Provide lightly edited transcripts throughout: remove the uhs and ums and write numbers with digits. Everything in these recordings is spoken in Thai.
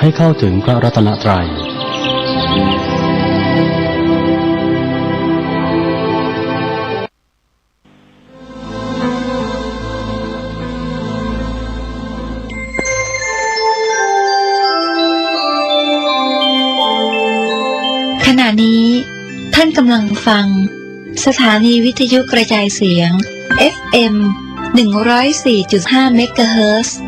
ให้เข้าถึงพระรัตนตรัยขณะนี้ท่านกำลังฟังสถานีวิทยุกระจายเสียง FM 104.5 เมกะเฮิรตซ์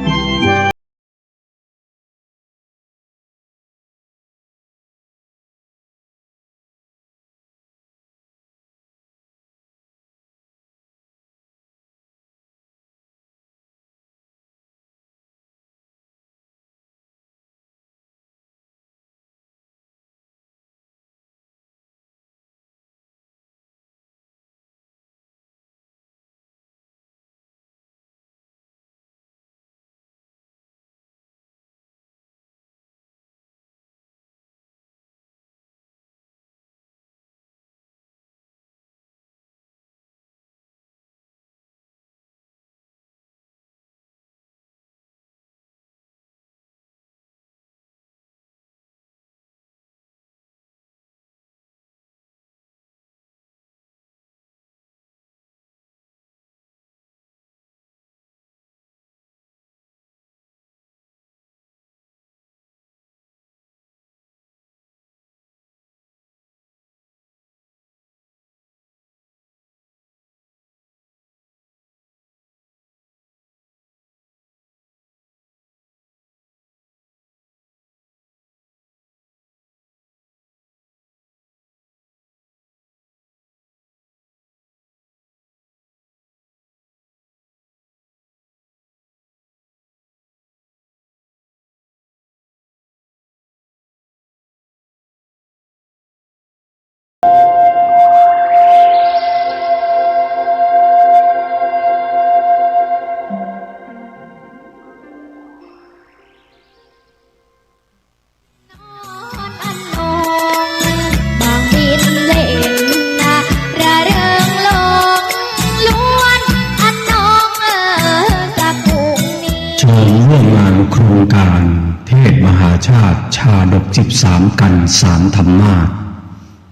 โครงการเทศมหาชาติชาดก13กัน3ธรรมาสน์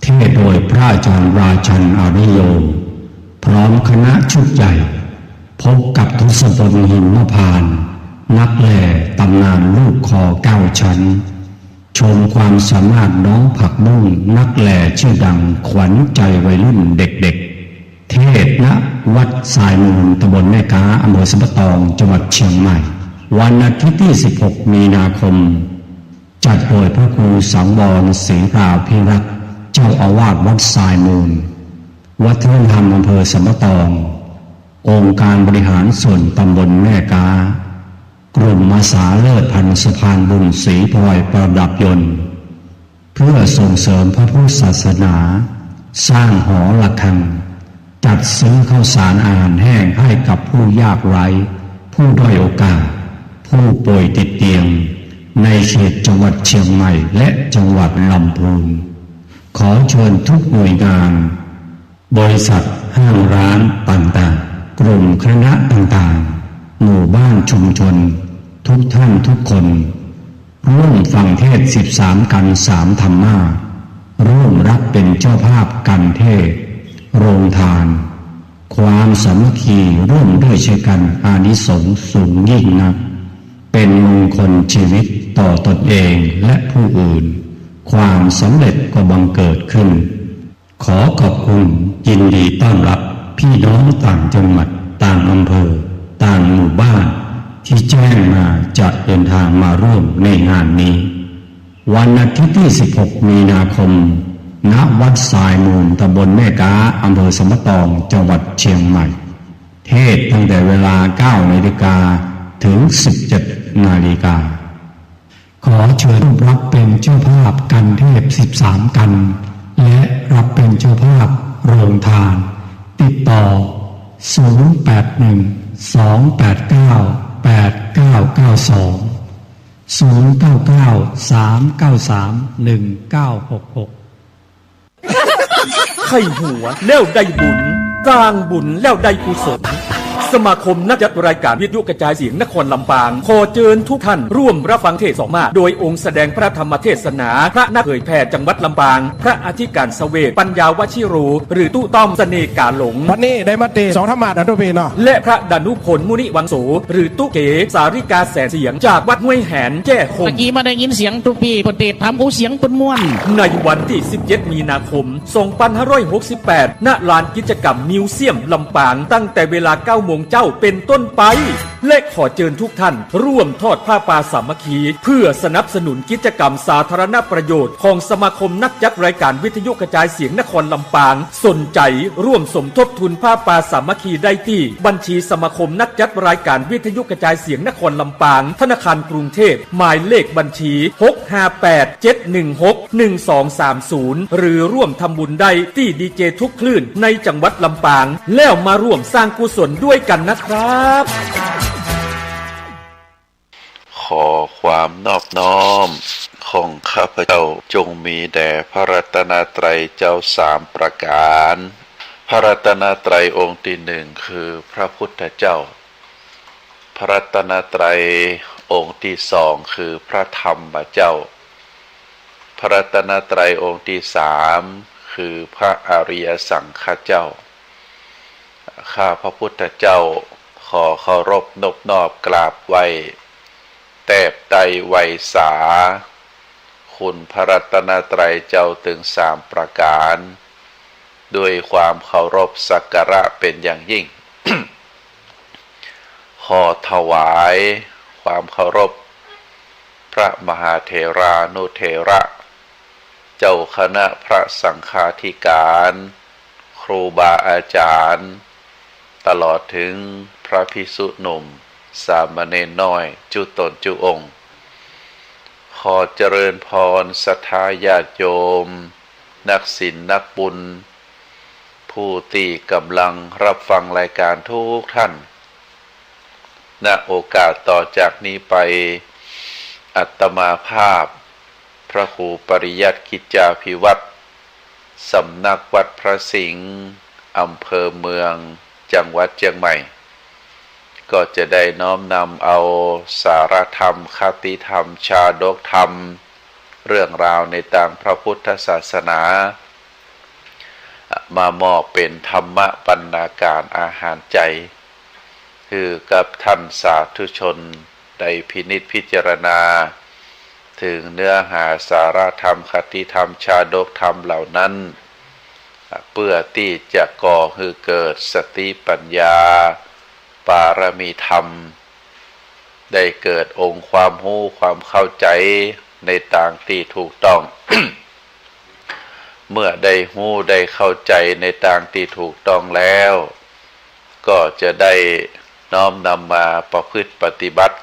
เทศโดยพระอาจารย์ราชันอาริโยพร้อมคณะชุดใหญ่พบกับทศพลหิมพานต์นักแลตำนานลูกคอ9ชั้นชมความสามารถน้องผักบุ้งนักแลชื่อดังขวัญใจวัยรุ่นเด็กๆเทศณวัดสายมูลตำบลแม่กาอำเภอสัมปตองจังหวัดเชียงใหม่วันอาทิตย์ที่16 มีนาคมจัดโดยพระครูสังวรศรีราภิรักษ์เจ้าอาวาสวัดสายมูลวัฒนธรรมอำเภอสัมปตององค์การบริหารส่วนตำบลแม่กากลุ่มอาสาเลิศพันสะพานบุญศรีพลอยประดับยนต์เพื่อส่งเสริมพระพุทธศาสนาสร้างหอระฆังจัดซื้อข้าวสารอาหารแห้งให้กับผู้ยากไร้ผู้ด้อยโอกาสผู้ป่วยติดเตียงในเขตจังหวัดเชียงใหม่และจังหวัดลำพูนขอเชิญทุกหน่วยงานบริษัทห้างร้านต่างๆกลุ่มคณะต่างๆหมู่บ้านชุมชนทุกท่านทุกคนร่วมฟังเทศ13กัน3ธรรมาสน์ร่วมรับเป็นเจ้าภาพกันเทศโรงทานความสามัคคีร่วมด้วยช่วยกันอานิสงส์สูงยิ่งนักเป็นมงคลชีวิตต่อตนเองและผู้อื่นความสำเร็จก็บังเกิดขึ้นขอขอบคุณยินดีต้อนรับพี่น้องต่างจังหวัดต่างอำเภอต่างหมู่บ้านที่แจ้งมาจะเดินทางมาร่วมในงานนี้วันอาทิตย์ที่16 มีนาคมณวัดสายมูลตำบลแม่กาอำเภอสัมปตองจังหวัดเชียงใหม่เทศตั้งแต่เวลา 9 นาฬิกาถึง 17 นาฬิกาขอเชิญรับเป็นเจ้าภาพกันเทศ13กันและรับเป็นเจ้าภาพโรงทานติดต่อ081-289-8992 099-393-1966ไข่หัวแล้วได้บุญสร้างบุญแล้วได้กุศล สมาคมนักจัดรายการวิทยุกระจายเสียงนครลำปางขอเชิญทุกท่านร่วมรับฟังเทศน์สองมาโดยองค์แสดงพระธรรมเทศนาพระนักเผยแผ่จังหวัดลำปางพระอธิการเสวกปัญญาวชิโรหรือตู้ต้อมเสน่ห์กาหลงวันนี้ได้มาเตะสองธรรมะนะทุกพี่เนาะและพระดานุพลมุนิวังโสหรือตู้เก๋สาริกาแสนเสียงจากวัดห้วยแหนแจ้คง เมื่อกี้มาได้ยินเสียงทุกพี่ประเทศทำอู้เสียงเป็นม่วนในวันที่ 17 มีนาคม 2568 ณ ลานกิจกรรมมิวเซียมลำปางตั้งแต่เวลา 9 โมงเจ้าเป็นต้นไปและขอเชิญทุกท่านร่วมทอดผ้าป่าสามัคคีเพื่อสนับสนุนกิจกรรมสาธารณประโยชน์ของสมาคมนักจัดรายการวิทยุกระจายเสียงนครลำปางสนใจร่วมสมทบทุนผ้าป่าสามัคคีได้ที่บัญชีสมาคมนักจัดรายการวิทยุกระจายเสียงนครลำปางธนาคารกรุงเทพหมายเลขบัญชี658-716-1230หรือร่วมทำบุญได้ที่ดีเจทุกคลื่นในจังหวัดลำปางแล้วมาร่วมสร้างกุศลด้วยกันนะครับขอความนอบน้อมของข้าพเจ้าจงมีแด่พระรัตนตรัยเจ้าสามประการพระรัตนตรัยองค์ที่หนึ่งคือพระพุทธเจ้าพระรัตนตรัยองค์ที่สองคือพระธรรมเจ้าพระรัตนตรัยองค์ที่สามคือพระอริยสังฆเจ้าข้าพระพุทธเจ้าขอเคารพนบนอบกราบไหว้แทบใดไวสาคุณพระรัตนตรัยเจ้าถึงสามประการด้วยความเคารพสักการะเป็นอย่างยิ่ง ขอถวายความเคารพพระมหาเถรานุเถระเจ้าคณะพระสังฆาธิการครูบาอาจารย์ตลอดถึงพระภิกษุหนุ่มสามเณรน้อยจุตนจุองค์ขอเจริญพรศรัทธาญาติโยมนักศีลนักบุญผู้ที่กำลังรับฟังรายการทุกท่านณโอกาสต่อจากนี้ไปอัตมาภาพพระครูปริยัติกิจจาภิวัตรสำนักวัดพระสิงห์อำเภอเมืองจังหวัดเชียงใหม่ก็จะได้น้อมนำเอาสารธรรมคติธรรมชาดกธรรมเรื่องราวในทางพระพุทธศาสนามามอบเป็นธรรมบรรณาการอาหารใจคือกับท่านสาธุชนได้พินิจพิจารณาถึงเนื้อหาสารธรรมคติธรรมชาดกธรรมเหล่านั้นเพื่อที่จะก่อให้เกิดสติปัญญาปารมีธรรมได้เกิดองค์ความรู้ความเข้าใจในทางที่ถูกต้อง เมื่อได้รู้ได้เข้าใจในทางที่ถูกต้องแล้วก็จะได้น้อมนำมาประพฤติปฏิบัติ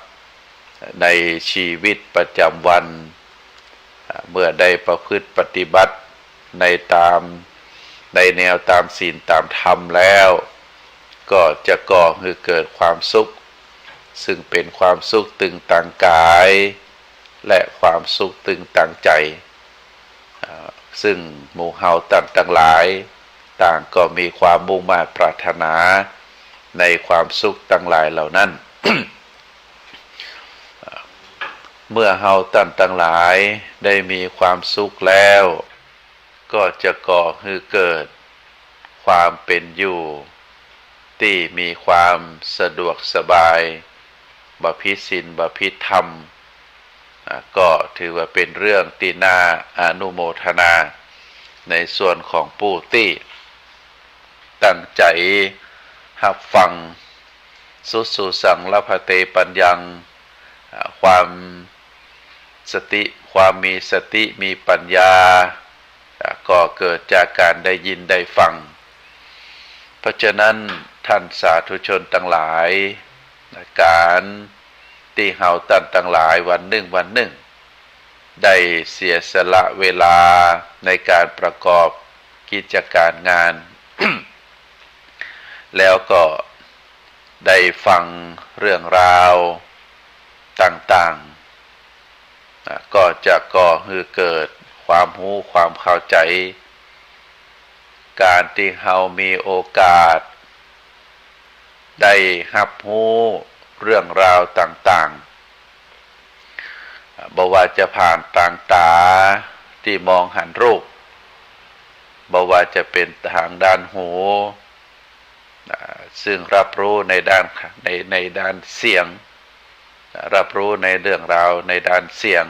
ในชีวิตประจำวันเมื่อได้ประพฤติปฏิบัติในแนวตามศีลตามธรรมแล้วก็จะก่อให้เกิดความสุขซึ่งเป็นความสุขตึงต่างกายและความสุขตึงต่างใจซึ่งหมู่เฮาต่างหลายต่างก็มีความมุ่งมั่นปรารถนาในความสุขต่างหลายเหล่านั้น เมื่อเฮาต่างหลายได้มีความสุขแล้วก็จะก่อให้เกิดความเป็นอยู่ที่มีความสะดวกสบายบพิตรศีลบพิตรธรรมก็ถือว่าเป็นเรื่องที่น่าอนุโมทนาในส่วนของผู้ที่ตั้งใจรับฟังสุสังละพะเตปัญญังความมีสติมีปัญญาก็เกิดจากการได้ยินได้ฟังเพราะฉะนั้นท่านสาธุชนทั้งหลายการที่เฮาตั้งหลายวันหนึ่งได้เสียสละเวลาในการประกอบกิจการงาน แล้วก็ได้ฟังเรื่องราวต่างๆก็จะก่อให้เกิดความรู้ความเข้าใจการที่เฮามีโอกาส ได้รับรู้เรื่องราวต่างๆบ่ว่าจะผ่านทางตาที่มองหันรูปบ่ว่าจะเป็นทางด้านหูซึ่งรับรู้ในด้านเสียงรับรู้ในเรื่องราวในด้านเสียง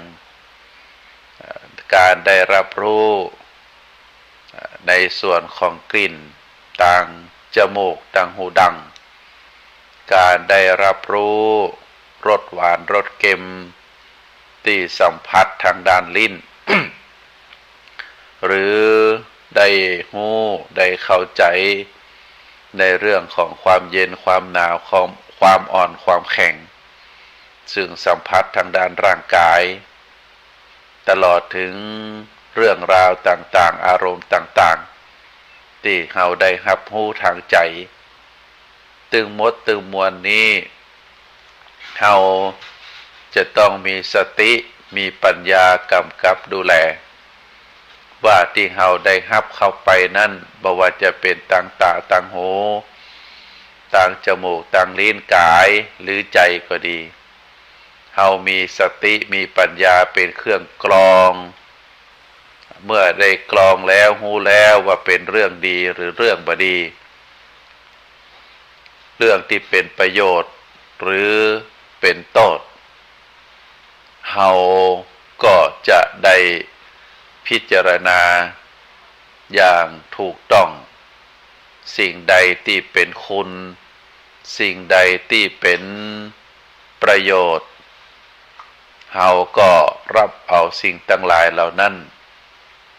การได้รับรู้ในส่วนของกลิ่นทางจมูกทางหูดังการได้รับรู้รสหวานรสเค็มที่สัมผัสทางด้านลิ้น หรือได้หูได้เข้าใจในเรื่องของความเย็นความหนาวความอ่อนความแข็งซึ่งสัมผัสทางด้านร่างกายตลอดถึงเรื่องราวต่างๆอารมณ์ต่างๆที่เราได้รับรู้ทางใจตึงหมดตึงมวลนี้เราจะต้องมีสติมีปัญญากำกับดูแลว่าที่เราได้รับเข้าไปนั่นบ่ว่าจะเป็นทางตาทางหูทางจมูกทางลิ้นกายหรือใจก็ดีเรามีสติมีปัญญาเป็นเครื่องกรองเมื่อได้กรองแล้วรู้แล้วว่าเป็นเรื่องดีหรือเรื่องบ่ดีเรื่องที่เป็นประโยชน์หรือเป็นโทษเราก็จะได้พิจารณาอย่างถูกต้องสิ่งใดที่เป็นคุณสิ่งใดที่เป็นประโยชน์เราก็รับเอาสิ่งทั้งหลายเหล่านั้น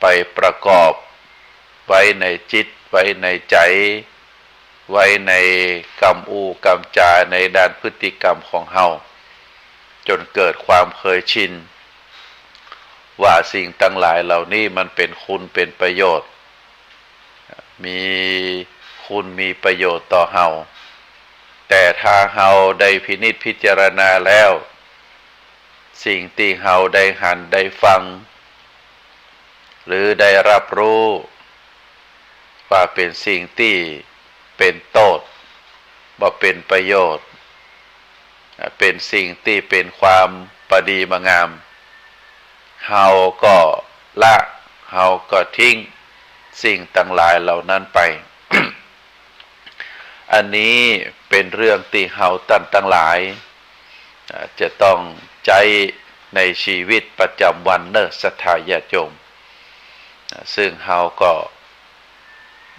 ไปประกอบไว้ในจิตไว้ในใจไว้ในกรรมกรรมจาในด้านพฤติกรรมของเราจนเกิดความเคยชินว่าสิ่งทั้งหลายเหล่านี้มันเป็นคุณเป็นประโยชน์มีคุณมีประโยชน์ต่อเราแต่ถ้าเราได้พินิจพิจารณาแล้วสิ่งที่เราได้หันได้ฟังหรือได้รับรู้ว่าเป็นสิ่งที่เป็นโทษบ่เป็นประโยชน์เป็นสิ่งที่เป็นความประดีมางามเฮาก็ละเฮาก็ทิ้งสิ่งต่างหลายเหล่านั้นไป อันนี้เป็นเรื่องที่เฮาตั้งหลายจะต้องใจในชีวิตประจำวันเนอะศรัทธาญาติโยมซึ่งเฮาก็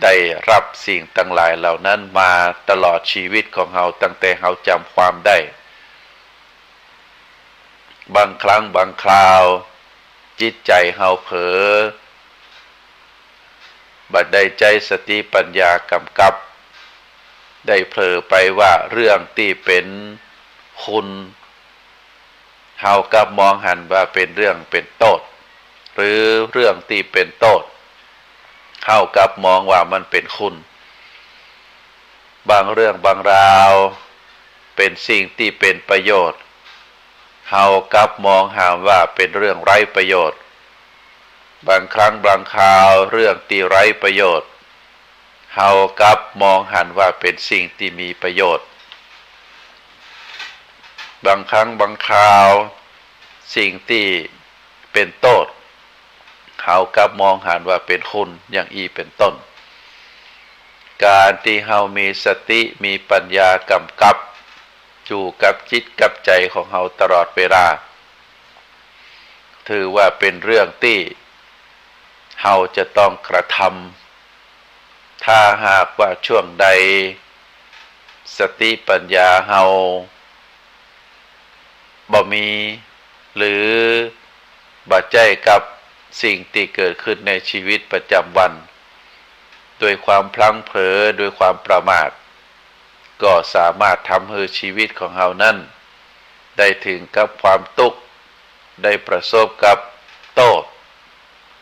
ได้รับสิ่งต่างหลายเหล่านั้นมาตลอดชีวิตของเฮาตั้งแต่เฮาจำความได้บางครั้งบางคราวจิตใจเฮาเผลอบัดได้ใจสติปัญญากำกับได้เผลอไปว่าเรื่องที่เป็นคุณเฮากับมองหันว่าเป็นเรื่องเป็นโทษหรือเรื่องที่เป็นโทษเฮากับมองว่ามันเป็นคุณบางเรื่องบางราวเป็นสิ่งที่เป็นประโยชน์เฮากับมองหาว่าเป็นเรื่องไร้ประโยชน์บางครั้งบางคราวเรื่องที่ไร้ประโยชน์เฮากับมองหันว่าเป็นสิ่งที่มีประโยชน์บางครั้งบางคราวสิ่งที่เป็นโทษเฮากับมองหันว่าเป็นคุณอย่างอีเป็นต้นการที่เฮามีสติมีปัญญากำกับอยู่กับจิตกับใจของเฮาตลอดเวลาถือว่าเป็นเรื่องที่เฮาจะต้องกระทำถ้าหากว่าช่วงใดสติปัญญาเฮาบ่มีหรือบ่ใจกับสิ่งที่เกิดขึ้นในชีวิตประจำวันโดยความพลั้งเผลอโดยความประมาทก็สามารถทำให้ชีวิตของเรานั้นได้ถึงกับความทุกข์ได้ประสบกับโทษ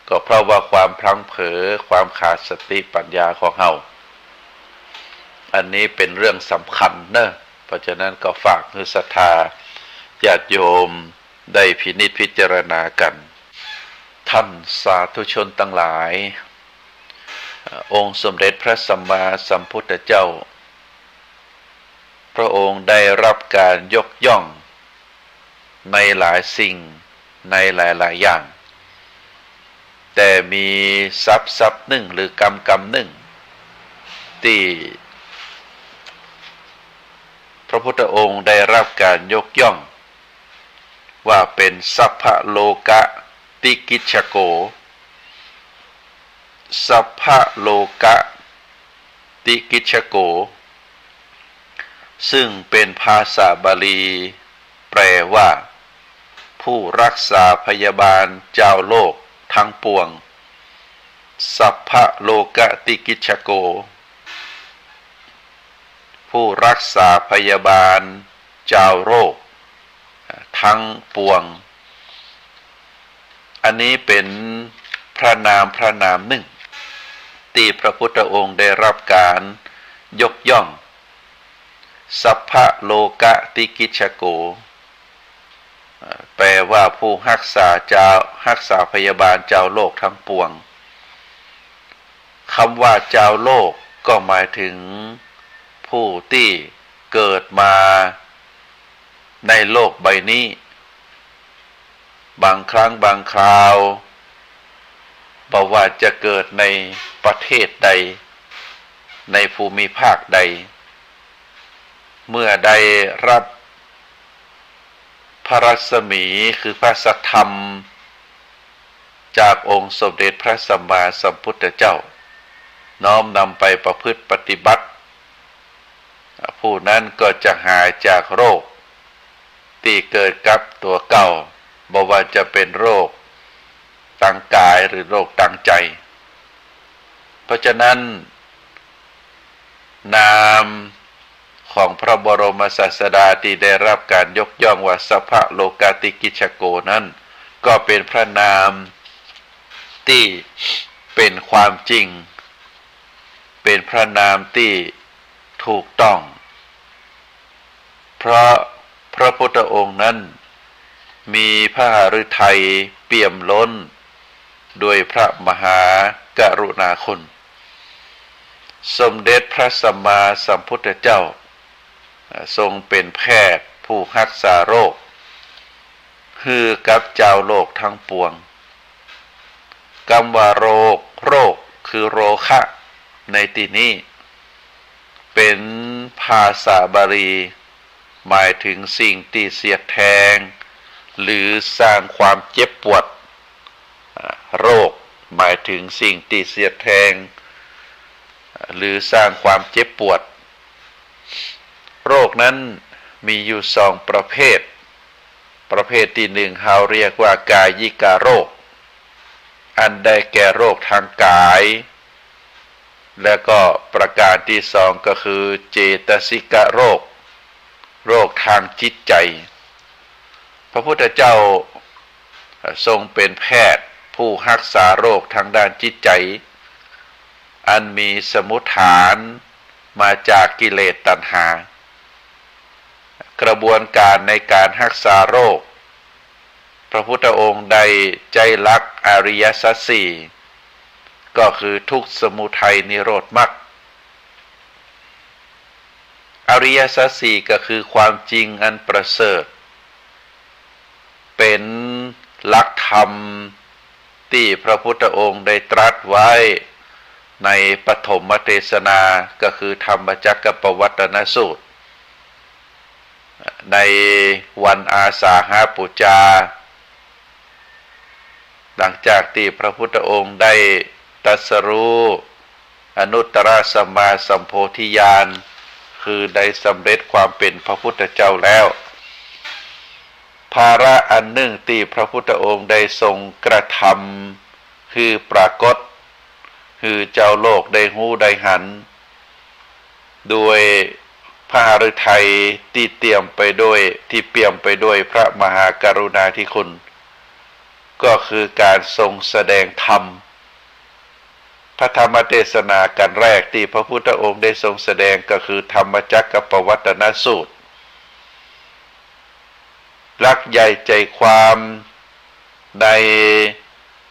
ก็เพราะว่าความพลั้งเผลอความขาดสติปัญญาของเราอันนี้เป็นเรื่องสำคัญนะเพราะฉะนั้นก็ฝากให้ศรัทธาญาติโยมได้พินิจพิจารณากันท่านสาธุชนทั้งหลายองค์สมเด็จพระสัมมาสัมพุทธเจ้า พระองค์ได้รับการยกย่องในหลายสิ่งในหลายๆอย่างแต่มีทรัพย์หนึ่งหรือกรรมหนึ่งที่พระพุทธองค์ได้รับการยกย่องว่าเป็นสัพพโลกติกิจฉโกสัพพโลกติกิจฉโกซึ่งเป็นภาษาบาลีแปลว่าผู้รักษาพยาบาลเจ้าโลกทั้งปวงสัพพโลกติกิจฉโกผู้รักษาพยาบาลเจ้าโรคทั้งปวงอันนี้เป็นพระนามหนึ่งที่พระพุทธองค์ได้รับการยกย่องสัพพโลกติกิจฉโกแปลว่าผู้รักษาพยาบาลเจ้าโลกทั้งปวงคำว่าเจ้าโลกก็หมายถึงผู้ที่เกิดมาในโลกใบนี้บางครั้งบางคราวบอกว่าจะเกิดในประเทศใดในภูมิภาคใดเมื่อได้รับพระรัศมีคือพระสัทธรรมจากองค์สมเด็จพระสัมมาสัมพุทธเจ้าน้อมนำไปประพฤติปฏิบัติผู้นั้นก็จะหายจากโรคที่เกิดกับตัวเก่าบ่ว่าจะเป็นโรคทางกายหรือโรคทางใจเพราะฉะนั้นนามของพระบรมศาสดาที่ได้รับการยกย่องว่าสัพพโลกติกิจฉโกนั้นก็เป็นพระนามที่เป็นความจริงเป็นพระนามที่ถูกต้องเพราะพระพุทธองค์นั้นมีพระหฤทัยเปี่ยมล้นด้วยพระมหากรุณาคุณสมเด็จพระสัมมาสัมพุทธเจ้าทรงเป็นแพทย์ผู้รักษาโรคคือกับเจ้าโลกทั้งปวงคำว่าโรคคือโรคะในที่นี้เป็นภาษาบาลีหมายถึงสิ่งที่เสียดแทงหรือสร้างความเจ็บปวดโรคหมายถึงสิ่งที่เสียดแทงหรือสร้างความเจ็บปวดโรคนั้นมีอยู่สองประเภทที่หนึ่งเราเรียกว่ากายิกาโรคอันได้แก่โรคทางกายและก็ประการที่สองก็คือเจตสิกโรคทางจิตใจพระพุทธเจ้าทรงเป็นแพทย์ผู้รักษาโรคทางด้านจิตใจอันมีสมุฏฐานมาจากกิเลสตัณหากระบวนการในการรักษาโรคพระพุทธองค์ได้ใจรักอริยสัจสี่ก็คือทุกข์สมุทัยนิโรธมรรคอริยสัจสี่ก็คือความจริงอันประเสริฐเป็นหลักธรรมที่พระพุทธองค์ได้ตรัสไว้ในปฐมเทศนาก็คือธรรมจักรปวัตตนสูตรในวันอาสาฬหบูชาหลังจากที่พระพุทธองค์ได้ตรัสรู้อนุตตรสัมมาสัมโพธิญาณคือได้สำเร็จความเป็นพระพุทธเจ้าแล้วภาระอันหนึ่งที่พระพุทธองค์ได้ทรงกระทำคือปรากฏคือเจ้าโลกได้หู้ได้หันโดยพระฤทัยที่เปี่ยมไปด้วยพระมหากรุณาธิคุณก็คือการทรงแสดงธรรมพระธรรมเทศนากันแรกที่พระพุทธองค์ได้ทรงแสดงก็คือธรรมจักรปวัตตนสูตรหลักใหญ่ใจความใน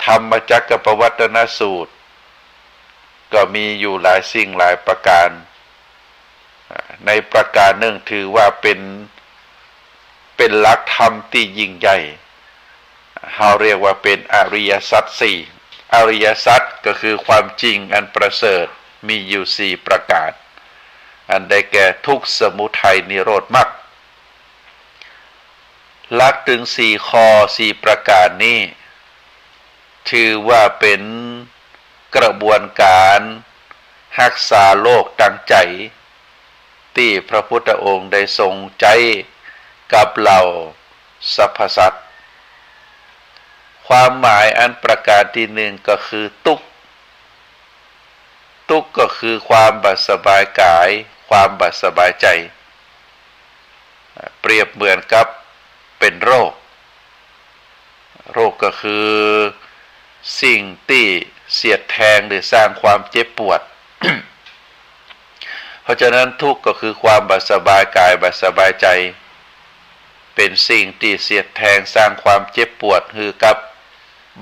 ธรรมจักรปวัตตนสูตรก็มีอยู่หลายสิ่งหลายประการ ในประการหนึ่งถือว่าเป็นหลักธรรมที่ยิ่งใหญ่เราเรียกว่าเป็นอริยสัจสี่อริยสัจก็คือความจริงอันประเสริฐมีอยู่สี่ประการอันได้แก่ทุกข์สมุทัยนิโรธมรรคหลักถึงสี่ข้อสี่ประการนี้ถือว่าเป็นกระบวนการรักษาโลกตั้งใจที่พระพุทธองค์ได้ทรงใจกับเราสรรพสัตว์ความหมายอันประการที่หนึ่งก็คือทุกข์ก็คือความบัดสบายกายความบัดสบายใจเปรียบเหมือนกับเป็นโรคก็คือสิ่งที่เสียดแทงหรือสร้างความเจ็บปวด เพราะฉะนั้นทุกข์ก็คือความบัดสบายกายบัดสบายใจเป็นสิ่งที่เสียดแทงสร้างความเจ็บปวดคือกับ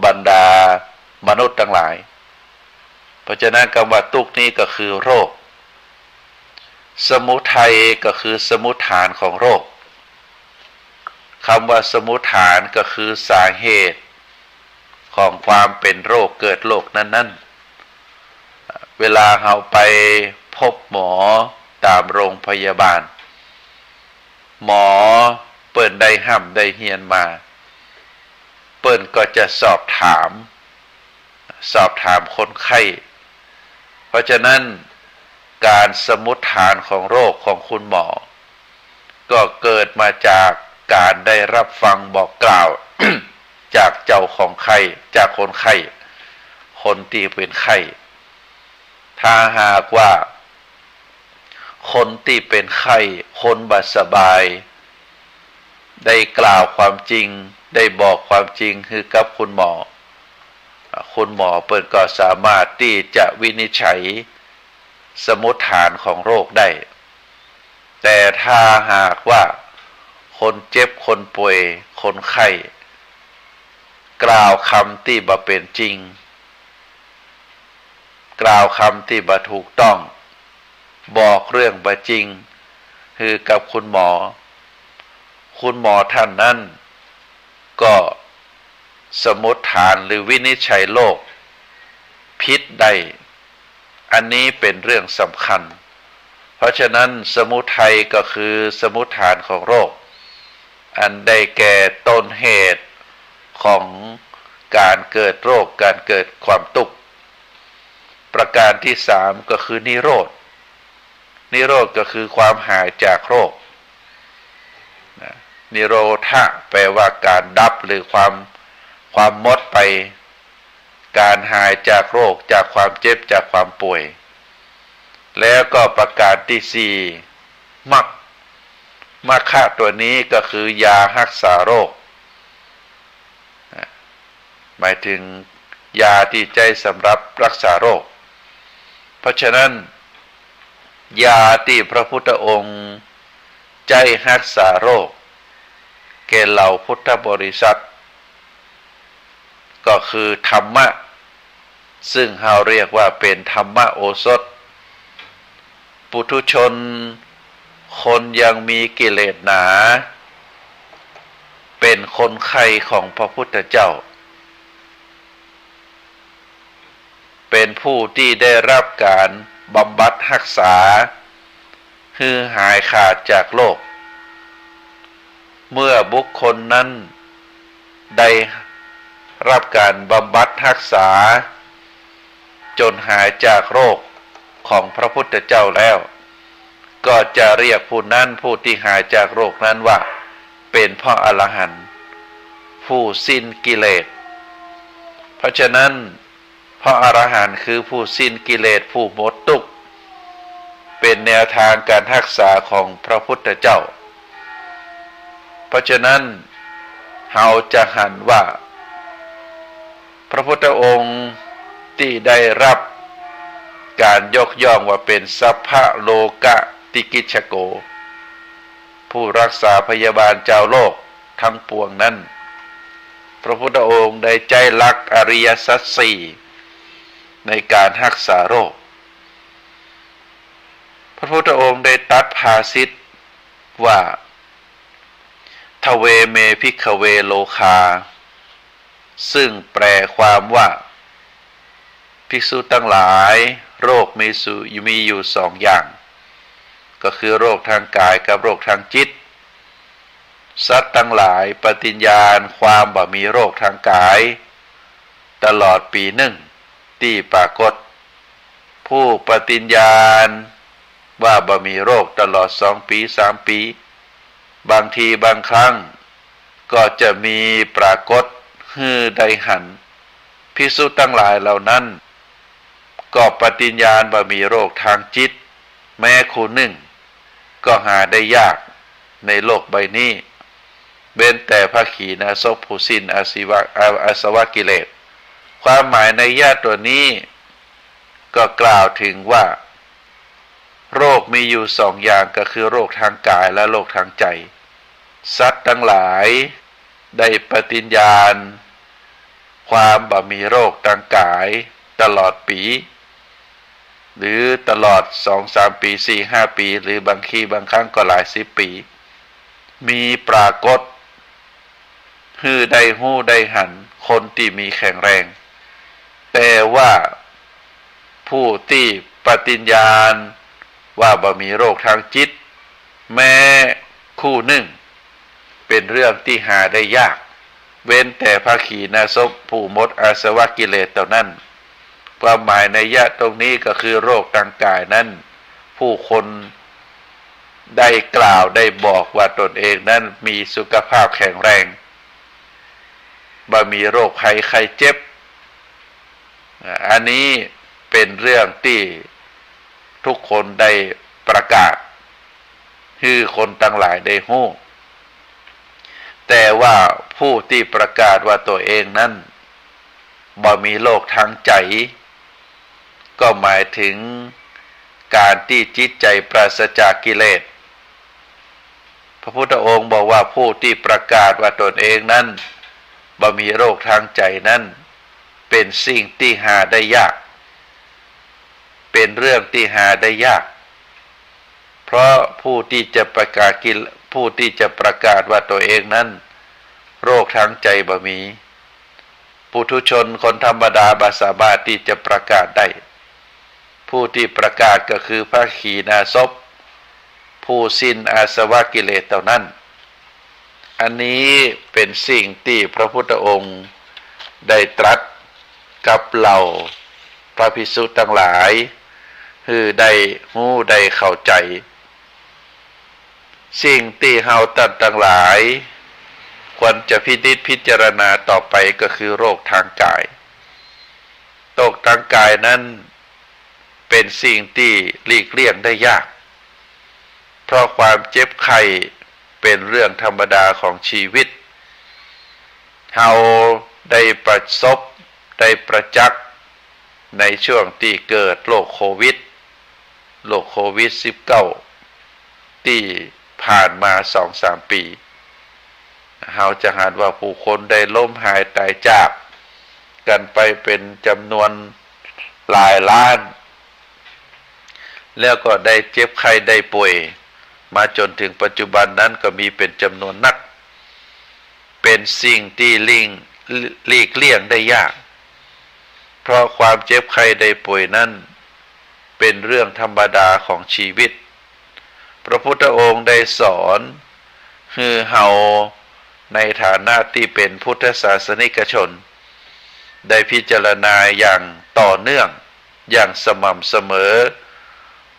บรรดามนุษย์ทั้งหลายเพราะฉะนั้นคำว่าทุกข์นี้ก็คือโรคสมุทัยก็คือสมุฏฐานของโรคคำว่าสมุฏฐานก็คือสาเหตุของความเป็นโรคเกิดโรคนั้นๆเวลาเราไปพบหมอตามโรงพยาบาลหมอเปิ้นได้ห้ำได้เฮียนมาเปิ้นก็จะสอบถามคนไข้เพราะฉะนั้นการสมุฏฐานของโรคของคุณหมอก็เกิดมาจากการได้รับฟังบอกกล่าว จากเจ้าของไข้จากคนไข้คนที่เป็นไข้ถ้าหากว่าคนที่เป็นไข้คนบ่สบายได้กล่าวความจริงได้บอกความจริงคือกับคุณหมอเปิดก็สามารถที่จะวินิจฉัยสมุฏฐานของโรคได้แต่ถ้าหากว่าคนเจ็บคนป่วยคนไข้กล่าวคำที่บ่เป็นจริงกล่าวคำที่บ่ถูกต้องบอกเรื่องบ่จริงคือกับคุณหมอท่านนั้นก็สมุฏฐานหรือวินิจฉัยโรคผิดได้อันนี้เป็นเรื่องสำคัญเพราะฉะนั้นสมุทัยก็คือสมุฏฐานของโรคอันได้แก่ต้นเหตุของการเกิดโรคการเกิดความทุกข์ประการที่สามก็คือนิโรธก็คือความหายจากโรคนิโรธะแปลว่าการดับหรือความหมดไปการหายจากโรคจากความเจ็บจากความป่วยแล้วก็ประการที่สี่มรรคตัวนี้ก็คือยารักษาโรคหมายถึงยาที่ใจสำหรับรักษาโรคเพราะฉะนั้นยาที่พระพุทธองค์ใจรักษาโรคแก่เหล่าพุทธบริษัทก็คือธรรมะซึ่งเราเรียกว่าเป็นธรรมโอสถปุถุชนคนยังมีกิเลสหนาเป็นคนไข้ของพระพุทธเจ้าเป็นผู้ที่ได้รับการบำบัดรักษาคือหายขาดจากโรคเมื่อบุคคลนั้นได้รับการบำบัดรักษาจนหายจากโรคของพระพุทธเจ้าแล้วก็จะเรียกผู้นั้นผู้ที่หายจากโรคนั้นว่าเป็นพระอรหันต์ผู้สิ้นกิเลสเพราะฉะนั้นพระอรหันต์คือผู้สิ้นกิเลสผู้หมดทุกข์เป็นแนวทางการรักษาของพระพุทธเจ้าเพราะฉะนั้นเราจะหันว่าพระพุทธองค์ที่ได้รับการยกย่องว่าเป็นสัพพะโลกติกิจฉโกผู้รักษาพยาบาลเจ้าโลกทั้งปวงนั้นพระพุทธองค์ได้ใจรักอริยสัจสี่ในการรักษาโรคเพราะ ระพุทธองค์ได้ตรัสภาษิตว่าทเวเมภิกขเวโลคาซึ่งแปลความว่าภิกษุทั้งหลายโรคมีอยู่สองอย่างก็คือโรคทางกายกับโรคทางจิตสัตว์ทั้งหลายปฏิญญาณความบ่มีโรคทางกายตลอดปีหนึ่งที่ปรากฏผู้ปฏิญญาณว่าบ่มีโรคตลอด2 ปี3 ปีบางทีบางครั้งก็จะมีปรากฏฮือใดหันภิกษุทั้งหลายเหล่านั้นก็ปฏิญญาณว่ามีโรคทางจิตแม้คู่หนึ่งก็หาได้ยากในโลกใบนี้เว้นแต่พระขีณาสพผู้สิ้นอาสวะกิเลสความหมายในญาติตัวนี้ก็กล่าวถึงว่าโรคมีอยู่สองอย่างก็คือโรคทางกายและโรคทางใจสัตว์ทั้งหลายได้ปฏิญญาณความบ่มีโรคทางกายตลอดปีหรือตลอด 2-3 ปี 4-5 ปีหรือบางทีบางครั้งก็หลาย10 ปีมีปรากฏฮือได้หู้ได้หันคนที่มีแข็งแรงแต่ว่าผู้ที่ปฏิญญาณว่าบ่มีโรคทางจิตแม้คู่หนึ่งเป็นเรื่องที่หาได้ยากเว้นแต่พระขีณาสพผู้หมดอาสวะกิเลสเท่านั้นความหมายในยะตรงนี้ก็คือโรคทางกายนั้นผู้คนได้กล่าวได้บอกว่าตนเองนั้นมีสุขภาพแข็งแรงบ่มีโรคภัยไข้เจ็บอันนี้เป็นเรื่องที่ทุกคนได้ประกาศคือคนทั้งหลายได้ฮู้แต่ว่าผู้ที่ประกาศว่าตัวเองนั้นบ่มีโรคทางใจก็หมายถึงการที่จิตใจปราศจากกิเลสพระพุทธองค์บอกว่าผู้ที่ประกาศว่าตนเองนั้นบ่มีโรคทางใจนั้นเป็นสิ่งที่หาได้ยากเป็นเรื่องที่หาได้ยากเพราะผู้ที่จะประกาศว่าตัวเองนั้นโรคทางใจบ่มีปุถุชนคนธรรมดาบ่สามารถที่จะประกาศได้ผู้ที่ประกาศก็คือพระขีณาสพผู้สิ้นอาสวะกิเลสเท่านั้นอันนี้เป็นสิ่งที่พระพุทธองค์ได้ตรัสกับเราพระภิกษุทั้งหลายคือได้ฮู้ได้เข้าใจสิ่งที่เฮาทั้งหลายควรจะพิจารณาต่อไปก็คือโรคทางกายโรคทางกายนั้นเป็นสิ่งที่หลีกเลี่ยงได้ยากเพราะความเจ็บไข้เป็นเรื่องธรรมดาของชีวิตเฮาได้ประสบได้ประจักษ์ในช่วงที่เกิดโรคโควิด-19 ที่ผ่านมา 2-3 ปีเฮาจะเห็นว่าผู้คนได้ล้มหายตายจากกันไปเป็นจำนวนหลายล้านแล้วก็ได้เจ็บไข้ได้ป่วยมาจนถึงปัจจุบันนั้นก็มีเป็นจำนวนนักเป็นสิ่งที่หลีกเลี่ยงได้ยากเพราะความเจ็บไข้ได้ป่วยนั้นเป็นเรื่องธรรมดาของชีวิตพระพุทธองค์ได้สอนคือเฮาในฐานะที่เป็นพุทธศาสนิกชนได้พิจารณาอย่างต่อเนื่องอย่างสม่ำเสมอ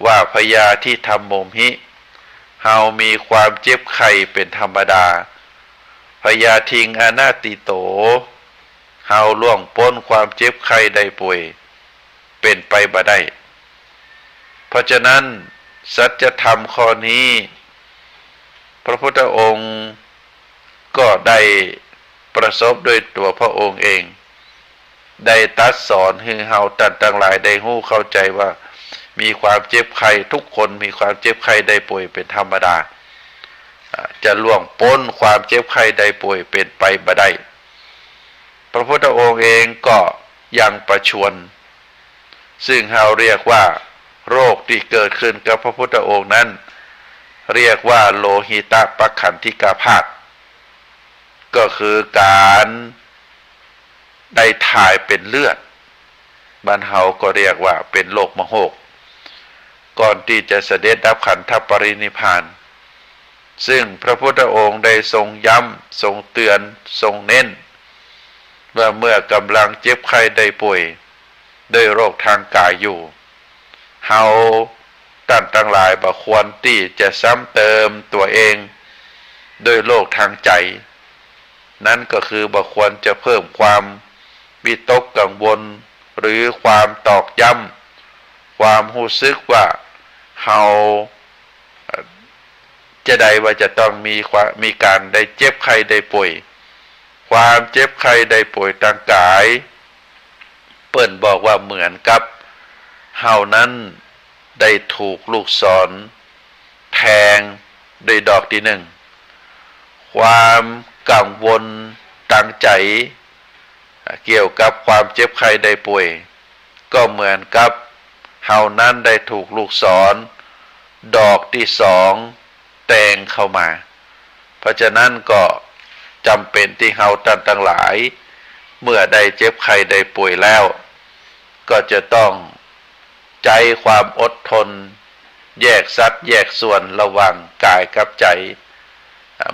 ว่าพยาธิธัมโมหิเฮามีความเจ็บไข้เป็นธรรมดาพยาธิอนาติโตเฮาล่วงพ้นความเจ็บไข้ได้ป่วยเป็นไปบ่ได้เพราะฉะนั้นสัจธรรมข้อนี้พระพุทธองค์ก็ได้ประสบโดยตัวพระองค์เองได้ตรัสสอนให้เฮาทั้งหลายได้ฮู้เข้าใจว่ามีความเจ็บไข้ทุกคนมีความเจ็บไข้ได้ป่วยเป็นธรรมดาจะล่วงพ้นความเจ็บไข้ได้ป่วยเป็นไปบ่ได้พระพุทธองค์เองก็ยังประชวรซึ่งเราเรียกว่า โรคที่เกิดขึ้นกับพระพุทธองค์นั้นเรียกว่าโลหิตปขันธิกาพาธก็คือการได้ถ่ายเป็นเลือดบ้านเฮาก็เรียกว่าเป็นโรคมโหกก่อนที่จะเสด็จดับขันธปรินิพพานซึ่งพระพุทธองค์ได้ทรงย้ำทรงเตือนทรงเน้นว่าเมื่อกำลังเจ็บไข้ได้ป่วยด้วยโรคทางกายอยู่เฮาท่านทั้งหลายบ่ควรที่จะซ้ำเติมตัวเองด้วยโรคทางใจนั่นก็คือบ่ควรจะเพิ่มความวิตกกังวลหรือความตอกย้ำความรู้สึกว่าเฮาจะได้ว่าจะต้องมีการได้เจ็บไข้ได้ป่วยความเจ็บไข้ได้ป่วยทางกายเปิ้นบอกว่าเหมือนกับเฮานั้นได้ถูกลูกศรแทงด้วยดอกที่หนึ่งความกังวลตั้งใจเกี่ยวกับความเจ็บไข้ได้ป่วยก็เหมือนกับเฮานั้นได้ถูกลูกศรดอกที่สองแทงเข้ามาเพราะฉะนั้นก็จำเป็นที่เฮาท่านทั้งหลายเมื่อได้เจ็บไข้ได้ป่วยแล้วก็จะต้องใจความอดทนแยกสัดแยกส่วนระหว่างกายกับใจ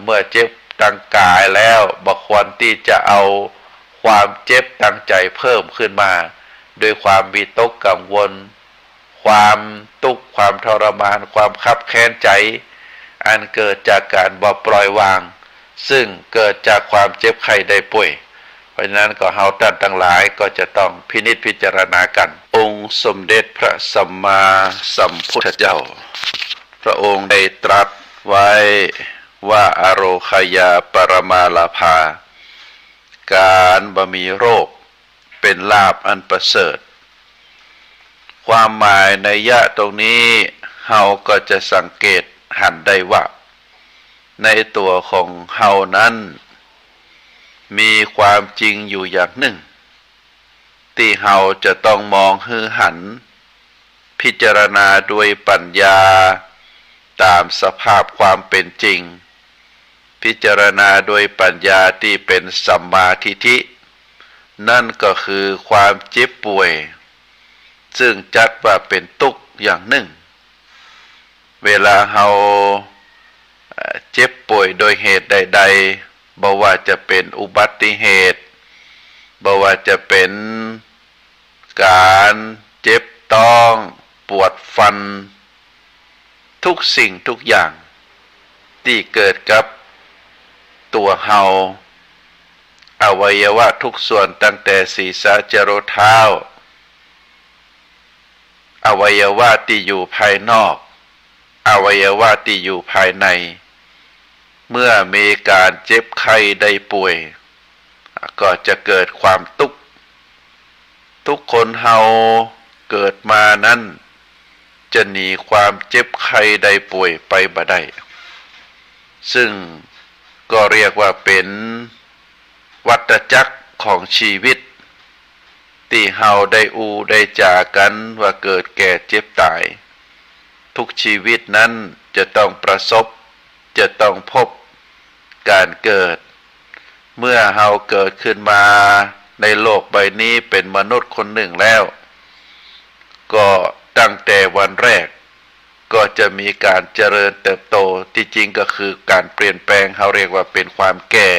เมื่อเจ็บทางกายแล้วบ่ควรที่จะเอาความเจ็บทางใจเพิ่มขึ้นมาโดยความวิตกกังวลความทุกข์ความทรมานความคับแค้นใจอันเกิดจากการบ่ปล่อยวางซึ่งเกิดจากความเจ็บไข้ได้ป่วยเพราะฉะนั้นก็เฮาท่านทั้งหลายก็จะต้องพินิจพิจารณากันองค์สมเด็จพระสัมมาสัมพุทธเจ้าพระองค์ได้ตรัสไว้ว่าอโรคยาปรมาลาภาการบ่มีโรคเป็นลาภอันประเสริฐความหมายในยะตรงนี้เฮาก็จะสังเกตหันได้ว่าในตัวของเฮานั้นมีความจริงอยู่อย่างหนึ่งที่เฮาจะต้องมองหือหันพิจารณาด้วยปัญญาตามสภาพความเป็นจริงพิจารณาโดยปัญญาที่เป็นสัมมาทิฏฐินั่นก็คือความเจ็บป่วยซึ่งจัดว่าเป็นทุกข์อย่างหนึ่งเวลาเฮาเจ็บป่วยโดยเหตุใดๆบ่ว่าจะเป็นอุบัติเหตุบ่ว่าจะเป็นการเจ็บต้องปวดฟันทุกสิ่งทุกอย่างที่เกิดกับตัวเฮาอวัยวะทุกส่วนตั้งแต่ศีรษะจรดเท้าอวัยวะที่อยู่ภายนอกอวัยวะที่อยู่ภายในเมื่อมีการเจ็บไข้ได้ป่วยก็จะเกิดความทุกข์ทุกคนเฮาเกิดมานั้นจะหนีความเจ็บไข้ได้ป่วยไปบ่ได้ซึ่งก็เรียกว่าเป็นวัฏจักรของชีวิตที่เฮาได้ได้จากกันว่าเกิดแก่เจ็บตายทุกชีวิตนั้นจะต้องประสบจะต้องพบการเกิดเมื่อเฮาเกิดขึ้นมาในโลกใบนี้เป็นมนุษย์คนหนึ่งแล้วก็ตั้งแต่วันแรกก็จะมีการเจริญเติบโตที่จริงก็คือการเปลี่ยนแปลงเฮาเรียกว่าเป็นความแก่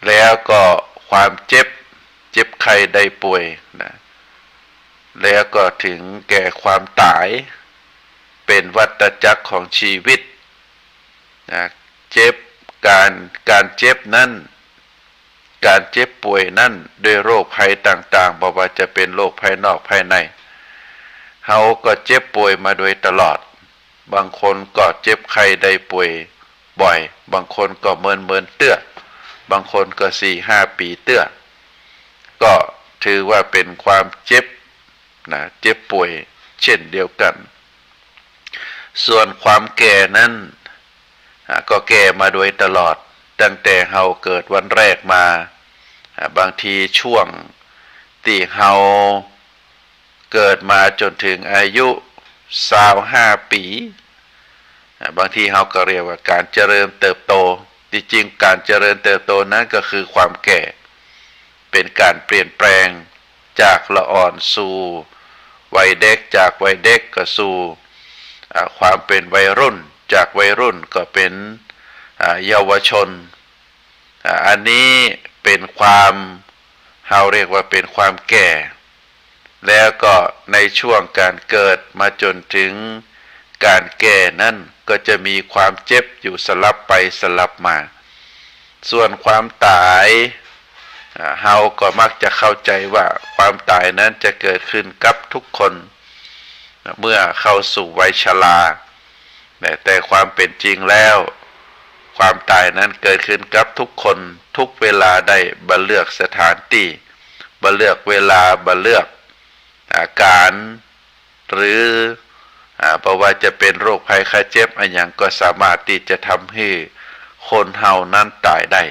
แล้วก็ความเจ็บไข้ได้ป่วยนะแล้วก็ถึงแก่ความตายเป็นวัฏจักรของชีวิตนะเจ็บการเจ็บนั้นการเจ็บป่วยนั้นด้วยโรคภัยต่างๆบ่ว่าจะเป็นโรคภายนอกภายในเฮาก็เจ็บป่วยมาโดยตลอดบางคนก็เจ็บไข้ได้ป่วยบ่อยบางคนก็เมินเตื้อบางคนก็ 4-5 ปีเตื้อก็ถือว่าเป็นความเจ็บนะเจ็บป่วยเช่นเดียวกันส่วนความแก่นั้นก็แก่มาโดยตลอดตั้งแต่เฮาเกิดวันแรกมาบางทีช่วงที่เฮา เกิดมาจนถึงอายุ25 ปีบางทีเขาก็เรียกว่าการเจริญเติบโตจริงๆการเจริญเติบโตนั้นก็คือความแก่เป็นการเปลี่ยนแปลงจากละอ่อนสู่วัยเด็กจากวัยเด็กก็สู่ความเป็นวัยรุ่นจากวัยรุ่นก็เป็นเยาวชนอันนี้เป็นความเราเรียกว่าเป็นความแก่แล้วก็ในช่วงการเกิดมาจนถึงการแก่นั้นก็จะมีความเจ็บอยู่สลับไปสลับมาส่วนความตายเฮาก็มักจะเข้าใจว่าความตายนั้นจะเกิดขึ้นกับทุกคนเมื่อเข้าสู่วัยชราแต่ความเป็นจริงแล้วความตายนั้นเกิดขึ้นกับทุกคนทุกเวลาได้บัเลือกสถานที่บัเลือกเวลาบัเลือกอาการหรือเพราะว่าจะเป็นโรคภัยไข้เจ็บอะไรอย่างก็สามารถที่จะทำให้คนเฮานั้นตายได้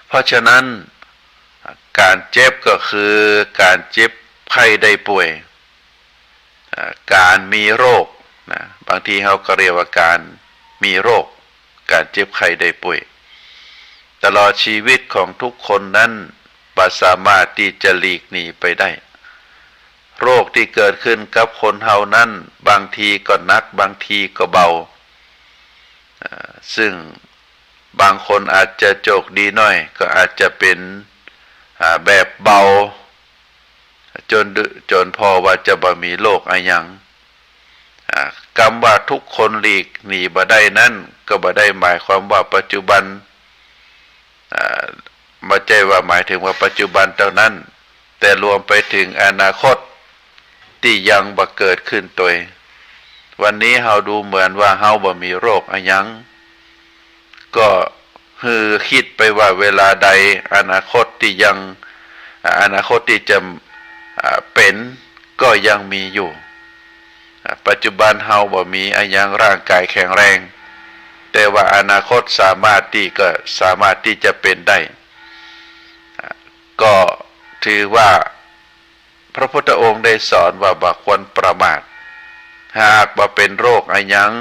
เพราะฉะนั้นการเจ็บก็คือการเจ็บไข้ได้ป่วยการมีโรคนะบางทีเขาก็เรียกว่าการมีโรคการเจ็บไข้ได้ป่วยตลอดชีวิตของทุกคนนั้นบ่สามารถที่จะหลีกหนีไปได้โรคที่เกิดขึ้นกับคนเฮานั้นบางทีก็หนักบางทีก็เบาซึ่งบางคนอาจจะโชคดีหน่อยก็อาจจะเป็นแบบเบาจนพอว่าจะบ่มีโรคอะไรอย่างคำว่าทุกคนหลีกหนีบ่ได้นั้นก็บ่ได้หมายความว่าปัจจุบันไม่ใช่ว่าหมายถึงว่าปัจจุบันเท่านั้นแต่รวมไปถึงอนาคตที่ยังบ่เกิดขึ้นตัววันนี้เฮาดูเหมือนว่าเฮาบ่มีโรคอะไรอย่างก็คือคิดไปว่าเวลาใดอนาคตที่จะเป็นก็ยังมีอยู่ปัจจุบันเฮาบ่มีอะไรอย่างร่างกายแข็งแรงแต่ว่าอนาคตสามารถที่จะเป็นได้ก็ถือว่าพระพุทธองค์ได้สอนว่าบ่ควรประมาทหากว่าเป็นโรคอะไรอย่าง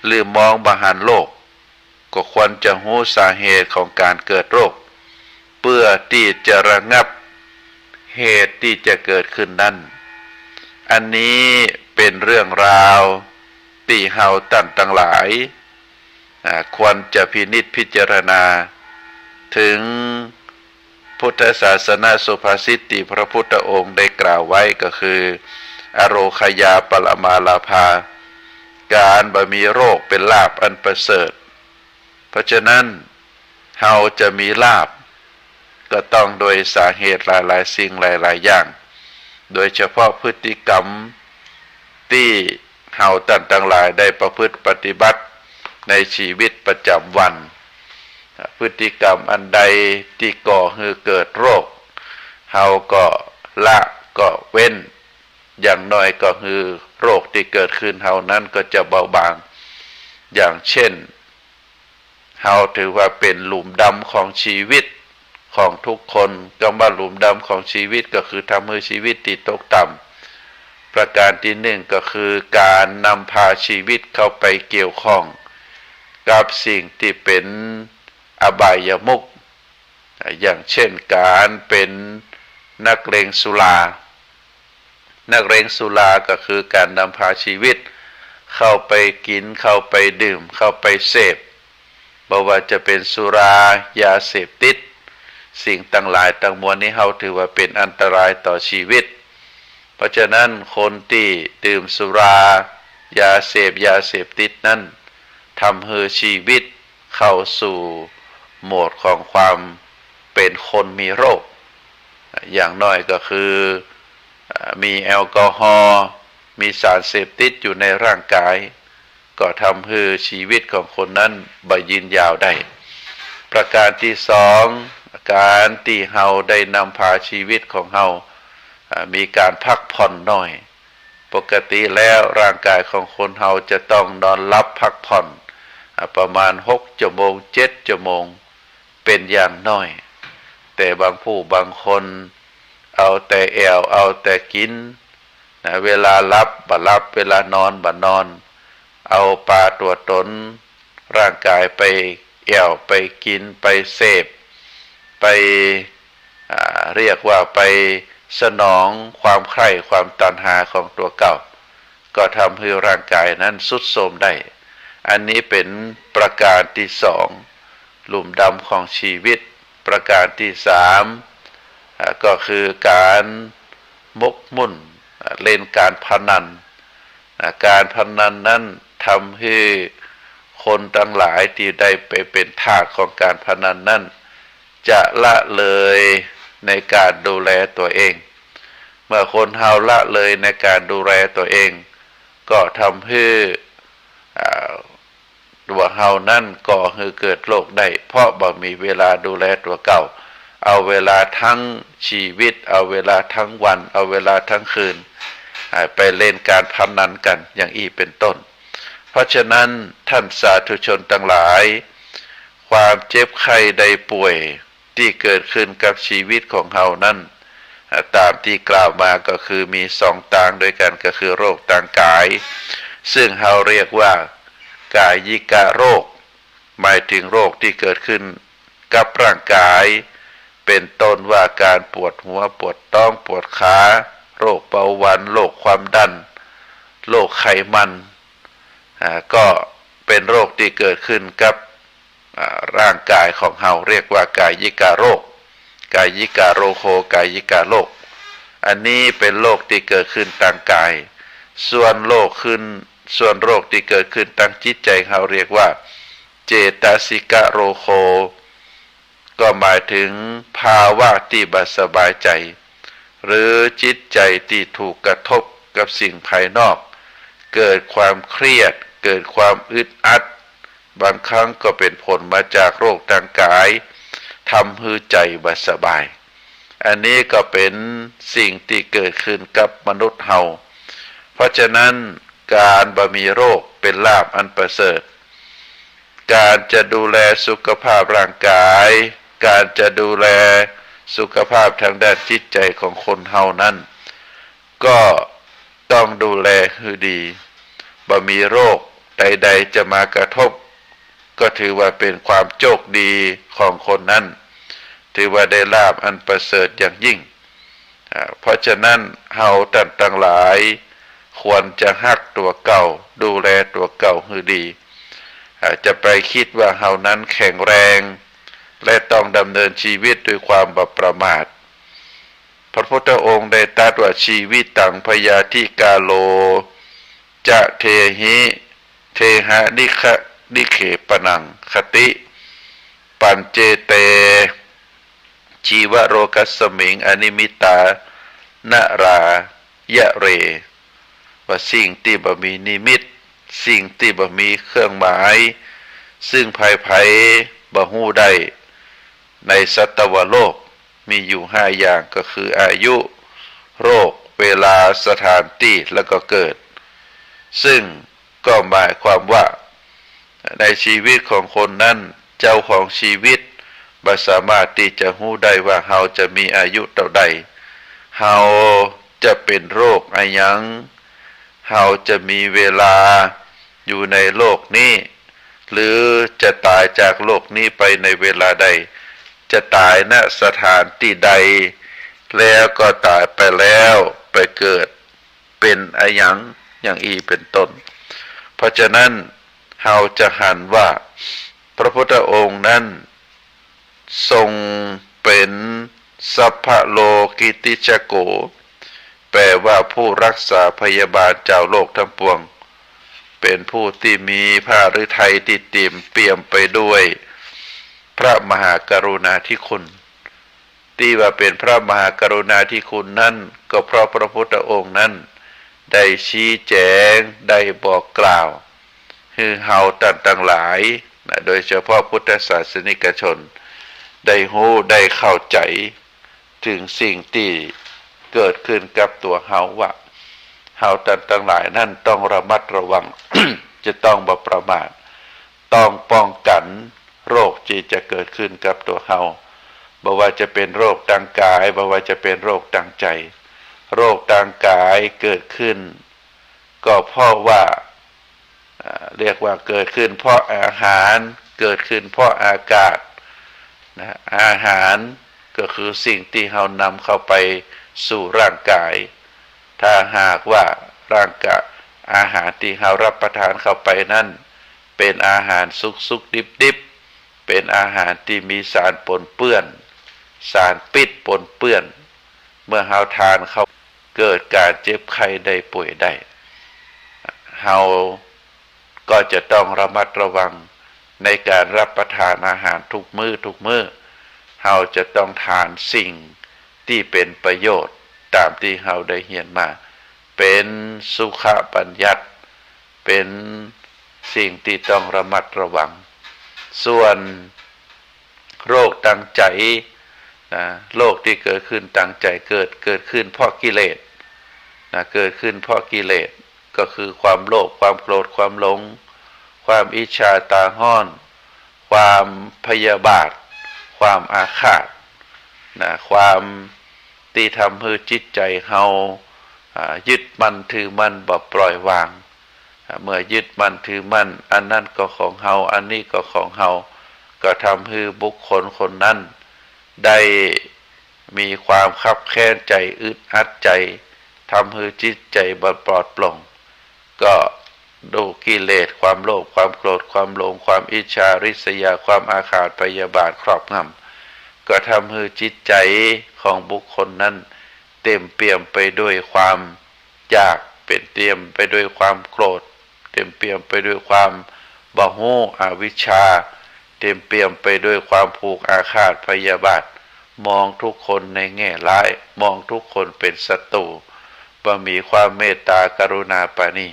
หรือมองบ่หันโรคก็ควรจะรู้สาเหตุของการเกิดโรคเพื่อที่จะระงับเหตุที่จะเกิดขึ้นนั้นอันนี้เป็นเรื่องราวที่เฮาท่านทั้งหลายควรจะพินิจพิจารณาถึงพุทธศาสนาสุภาษิตที่พระพุทธองค์ได้กล่าวไว้ก็คืออโรคยาปรมาลาภาการบ่มีโรคเป็นลาภอันประเสริฐเพราะฉะนั้นเฮาจะมีลาภก็ต้องโดยสาเหตุหลายๆสิ่งหลายๆอย่างโดยเฉพาะพฤติกรรมที่เฮาท่านทั้งหลายได้ประพฤติปฏิบัติในชีวิตประจำวันพฤติกรรมอันใดที่ก่อให้เกิดโรคเฮาก็ละก็เว้นอย่างน้อยก็คือโรคที่เกิดขึ้นเฮานั้นก็จะเบาบางอย่างเช่นเฮาถือว่าเป็นหลุมดำของชีวิตของทุกคนคำว่าหลุมดำของชีวิตก็คือทำให้ชีวิตติดตกต่ำประการที่หนึ่งก็คือการนำพาชีวิตเข้าไปเกี่ยวข้องกับสิ่งที่เป็นอบายมุขอย่างเช่นการเป็นนักเลงสุราก็คือการนำพาชีวิตเข้าไปกินเข้าไปดื่มเข้าไปเสพบ่ว่าจะเป็นสุรายาเสพติดสิ่งต่างหลายต่างมวลนี้เฮาถือว่าเป็นอันตรายต่อชีวิตเพราะฉะนั้นคนที่ดื่มสุรายาเสพติดนั้นทำให้ชีวิตเข้าสู่โหมดของความเป็นคนมีโรคอย่างน้อยก็คือมีแอลกอฮอล์มีสารเสพติดอยู่ในร่างกายก็ทำให้ชีวิตของคนนั้นบ่ยืนยาวได้ประการที่สองการที่เฮาได้นำพาชีวิตของเฮามีการพักผ่อนน้อยปกติแล้วร่างกายของคนเฮาจะต้องนอนหลับพักผ่อนประมาณ6 ชั่วโมง 7 ชั่วโมงเป็นอย่างน้อยแต่บางผู้บางคน เอาแต่แอวเอาแต่กินนะเวลารับบ่รับเวลานอนบ่นอนเอาปลาตัวตนร่างกายไปแอวไปกินไปเสพไปเรียกว่าไปสนองความใคร่ความตัณหาของตัวเก่าก็ทำให้ร่างกายนั้นทรุดโทรมได้อันนี้เป็นประการที่สองหลุมดำของชีวิตประการที่สามก็คือการมกมุ่นเล่นการพนันการพนันนั้นทำให้คนทั้งหลายที่ได้ไปเป็นทาสของการพนันนั้นจะละเลยในการดูแลตัวเองเมื่อคนเฮาละเลยในการดูแลตัวเองก็ทำให้ตัวเฮานั่นก่อให้เกิดโรคได้เพราะบ่มีเวลาดูแลตัวเก่าเอาเวลาทั้งชีวิตเอาเวลาทั้งวันเอาเวลาทั้งคืนไปเล่นการพนันกันอย่างอี้เป็นต้นเพราะฉะนั้นท่านสาธุชนทั้งหลายความเจ็บไข้ได้ป่วยที่เกิดขึ้นกับชีวิตของเฮานั้นตามที่กล่าวมาก็คือมีสองต่างด้วยกันก็คือโรคทางกายซึ่งเฮาเรียกว่ากายิกโรคหมายถึงโรคที่เกิดขึ้นกับร่างกายเป็นต้นว่าการปวดหัวปวดท้องปวดขาโรคเบาหวานโรคความดันโรคไขมันก็เป็นโรคที่เกิดขึ้นกับร่างกายของเฮาเรียกว่ากายิกโรคกายิกโรโคกายิกโรคอันนี้เป็นโรคที่เกิดขึ้นทางกายส่วนโรคที่เกิดขึ้นทางจิตใจเฮาเรียกว่าเจตสิกโรโคก็หมายถึงภาวะที่บ่สบายใจหรือจิตใจที่ถูกกระทบกับสิ่งภายนอกเกิดความเครียดเกิดความอึดอัดบางครั้งก็เป็นผลมาจากโรคทางกายทำให้ใจบ่สบายอันนี้ก็เป็นสิ่งที่เกิดขึ้นกับมนุษย์เฮาเพราะฉะนั้นการบ่มีโรคเป็นลาภอันประเสริฐการจะดูแลสุขภาพร่างกายการจะดูแลสุขภาพทางด้านจิตใจของคนเฮานั้นก็ต้องดูแลให้ดีบ่มีโรคใดๆจะมากระทบก็ถือว่าเป็นความโชคดีของคนนั้นถือว่าได้ลาภอันประเสริฐอย่างยิ่งเพราะฉะนั้นเฮาท่านทั้งหลายควรจะฮักตัวเก่าดูแลตัวเก่าให้ดีจะไปคิดว่าเฮานั้นแข็งแรงและต้องดำเนินชีวิตด้วยความบ่ประมาทพระพุทธองค์ได้ตรัสว่าชีวิตตังพยาธิกาโลจะเทหิเทหะนิเขปนังคติปัญเจเตชีวโรกัสมิงอนิมิตานรายะเรว่าสิ่งที่บ่มีนิมิตสิ่งที่บ่มีเครื่องหมายซึ่งภัยบ่ฮู้ได้ในสัตวโลกมีอยู่5อย่างก็คืออายุโรคเวลาสถานที่แล้วก็เกิดซึ่งก็หมายความว่าในชีวิตของคนนั้นเจ้าของชีวิตบ่สามารถที่จะฮู้ได้ว่าเฮาจะมีอายุเท่าใดเฮาจะเป็นโรคอะไรหยังเฮาจะมีเวลาอยู่ในโลกนี้หรือจะตายจากโลกนี้ไปในเวลาใดจะตายณสถานที่ใดแล้วก็ตายไปแล้วไปเกิดเป็นอะไรหยังอย่างอีเป็นต้นเพราะฉะนั้นเฮาจะหันว่าพระพุทธองค์นั้นทรงเป็นสัพพะโลกิติชโกแปลว่าผู้รักษาพยาบาลเจ้าโลกทั้งปวงเป็นผู้ที่มีพระฤทัยที่เต็มเปี่ยมไปด้วยพระมหากรุณาธิคุณที่ว่าเป็นพระมหากรุณาธิคุณนั้นก็เพราะพระพุทธองค์นั้นได้ชี้แจงได้บอกกล่าวให้เฮาท่านทั้งหลายโดยเฉพาะพุทธศาสนิกชนได้รู้ได้เข้าใจถึงสิ่งที่เกิดขึ้นกับตัวเฮาว่าเฮาท่านทั้งหลายนั่นต้องระมัดระวัง จะต้องบ่ประมาทต้องป้องกันโรคที่จะเกิดขึ้นกับตัวเฮา บ่ว่าจะเป็นโรคทางกายบ่ว่าจะเป็นโรคทางใจโรคทางกายเกิดขึ้นก็เพราะว่าเรียกว่าเกิดขึ้นเพราะอาหารเกิดขึ้นเพราะอากาศนะอาหารก็คือสิ่งที่เรานำเข้าไปสู่ร่างกายถ้าหากว่าร่างกายอาหารที่เรารับประทานเข้าไปนั้นเป็นอาหารสุกๆดิบๆเป็นอาหารที่มีสารปนเปื้อนสารพิษปนเปื้อนเมื่อเราทานเข้าเกิดการเจ็บไข้ได้ป่วยได้เราก็จะต้องระมัดระวังในการรับประทานอาหารทุกมื้อเราจะต้องทานสิ่งที่เป็นประโยชน์ตามที่เราได้เรียนมาเป็นสุขบัญญัติเป็นสิ่งที่ต้องระมัดระวังส่วนโรคทางใจนะโรคที่เกิดขึ้นทางใจเกิดขึ้นเพราะกิเลสนะเกิดขึ้นเพราะกิเลสก็คือความโลภความโกรธความหลงความอิจฉาตาห้อนความพยาบาทความอาฆาตนะความที่ทำให้จิตใจเรายึดมั่นถือมั่นบ่ปล่อยวางเมื่อยึดมั่นถือมั่นอันนั้นก็ของเราอันนี้ก็ของเราก็ทำให้บุคคลคนนั้นได้มีความคับแค้นใจอึดอัดใจทำให้จิตใจบ่ปลอดโปร่งก็ดูกิเลสความโลภความโกรธความหลงความอิจฉาริษยาความอาฆาตพยาบาทครอบงำก็ทำให้จิตใจของบุคคลนั้นเต็มเปี่ยมไปด้วยความอยากเป็นเต็มไปด้วยความโกรธเต็มเปี่ยมไปด้วยความบ่ฮู้อวิชชาเต็มเปี่ยมไปด้วยความผูกอาฆาตพยาบาทมองทุกคนในแง่ร้ายมองทุกคนเป็นศัตรูบ่มีความเมตตากรุณาปราณี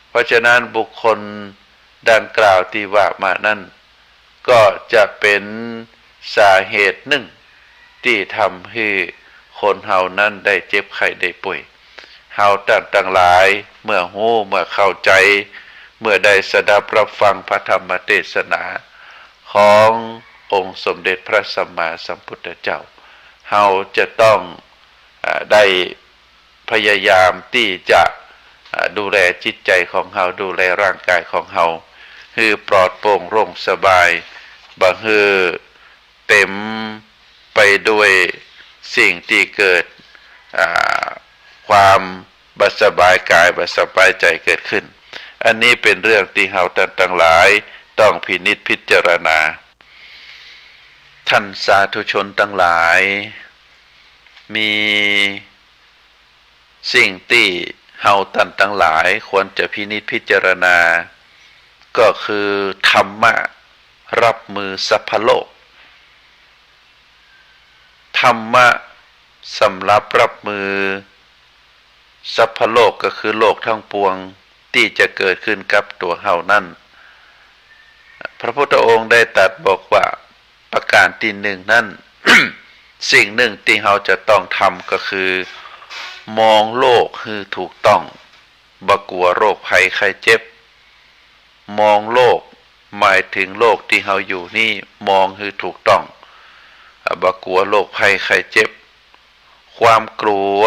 เพราะฉะนั้นบุคคลดังกล่าวที่ว่ามานั้นก็จะเป็นสาเหตุหนึ่งที่ทำให้คนเฮานั้นได้เจ็บไข้ได้ป่วยเฮาต่างหลายเมื่อฮู้เมื่อเข้าใจเมื่อได้สดับรับฟังพระธรรมเทศนาขององค์สมเด็จพระสัมมาสัมพุทธเจ้าเฮาจะต้องได้พยายามที่จะดูแลจิตใจของเฮาดูแลร่างกายของเฮาให้ปลอดโปร่งโล่งสบายบ่ให้เต็มไปด้วยสิ่งที่เกิดความบ่สบายกายบ่สบายใจเกิดขึ้นอันนี้เป็นเรื่องที่เฮาทั้งหลายต้องพินิจพิจารณาท่านสาธุชนทั้งหลายมีสิ่งที่เฮาทั้งหลายควรจะพินิจพิจารณาก็คือธรรมะรับมือสัพพโลกธรรมะสำหรับรับมือสัพพโลกก็คือโลกทั้งปวงที่จะเกิดขึ้นกับตัวเฮานั้นพระพุทธองค์ได้ตรัสบอกว่าประการที่หนึ่งนั้น สิ่งหนึ่งที่เฮาจะต้องทำก็คือมองโลกให้ถูกต้องบ่กลัวโรคภัยไข้เจ็บมองโลกหมายถึงโลกที่เฮาอยู่นี่มองให้ถูกต้องบ่กลัวโรคภัยไข้เจ็บความกลัว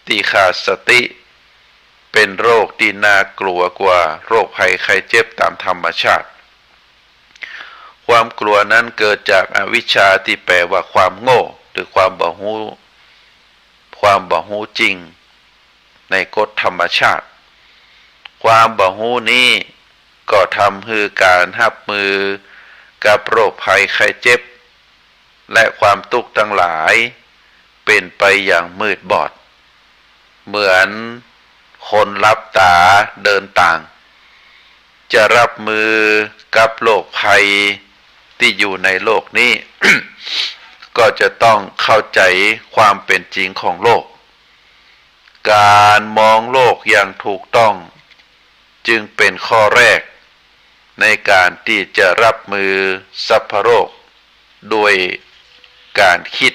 ที่ขาดสติเป็นโรคที่น่ากลัวกว่าโรคภัยไข้เจ็บตามธรรมชาติความกลัวนั้นเกิดจากอวิชชาที่แปลว่าความโง่หรือความบ่ฮู้จริงในกฎธรรมชาติความบ่ฮู้นี้ก็ทำให้การรับมือกับโรคภัยไข้เจ็บและความทุกข์ทั้งหลายเป็นไปอย่างมืดบอดเหมือนคนลับตาเดินต่างจะรับมือกับโรคภัยที่อยู่ในโลกนี้ ก็จะต้องเข้าใจความเป็นจริงของโลกการมองโลกอย่างถูกต้องจึงเป็นข้อแรกในการที่จะรับมือสัพพโรคด้วยการคิด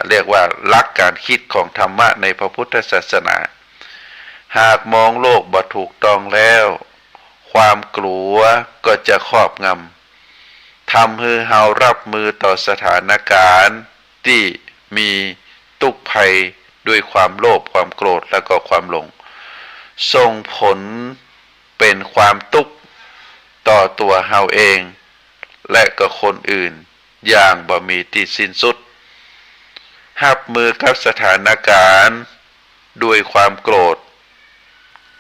เรียกว่าหลักการคิดของธรรมะในพระพุทธศาสนาหากมองโลกบ่ถูกต้องแล้วความกลัวก็จะครอบง ทำให้เฮารับมือต่อสถานการณ์ที่มีทุกข์ภัยด้วยความโลภความโกรธและก็ความหลงส่งผลเป็นความทุกข์ต่อตัวเฮาเองและก็คนอื่นอย่างบ่มีที่สิ้นสุดรับมือกับสถานการณ์ด้วยความโกรธ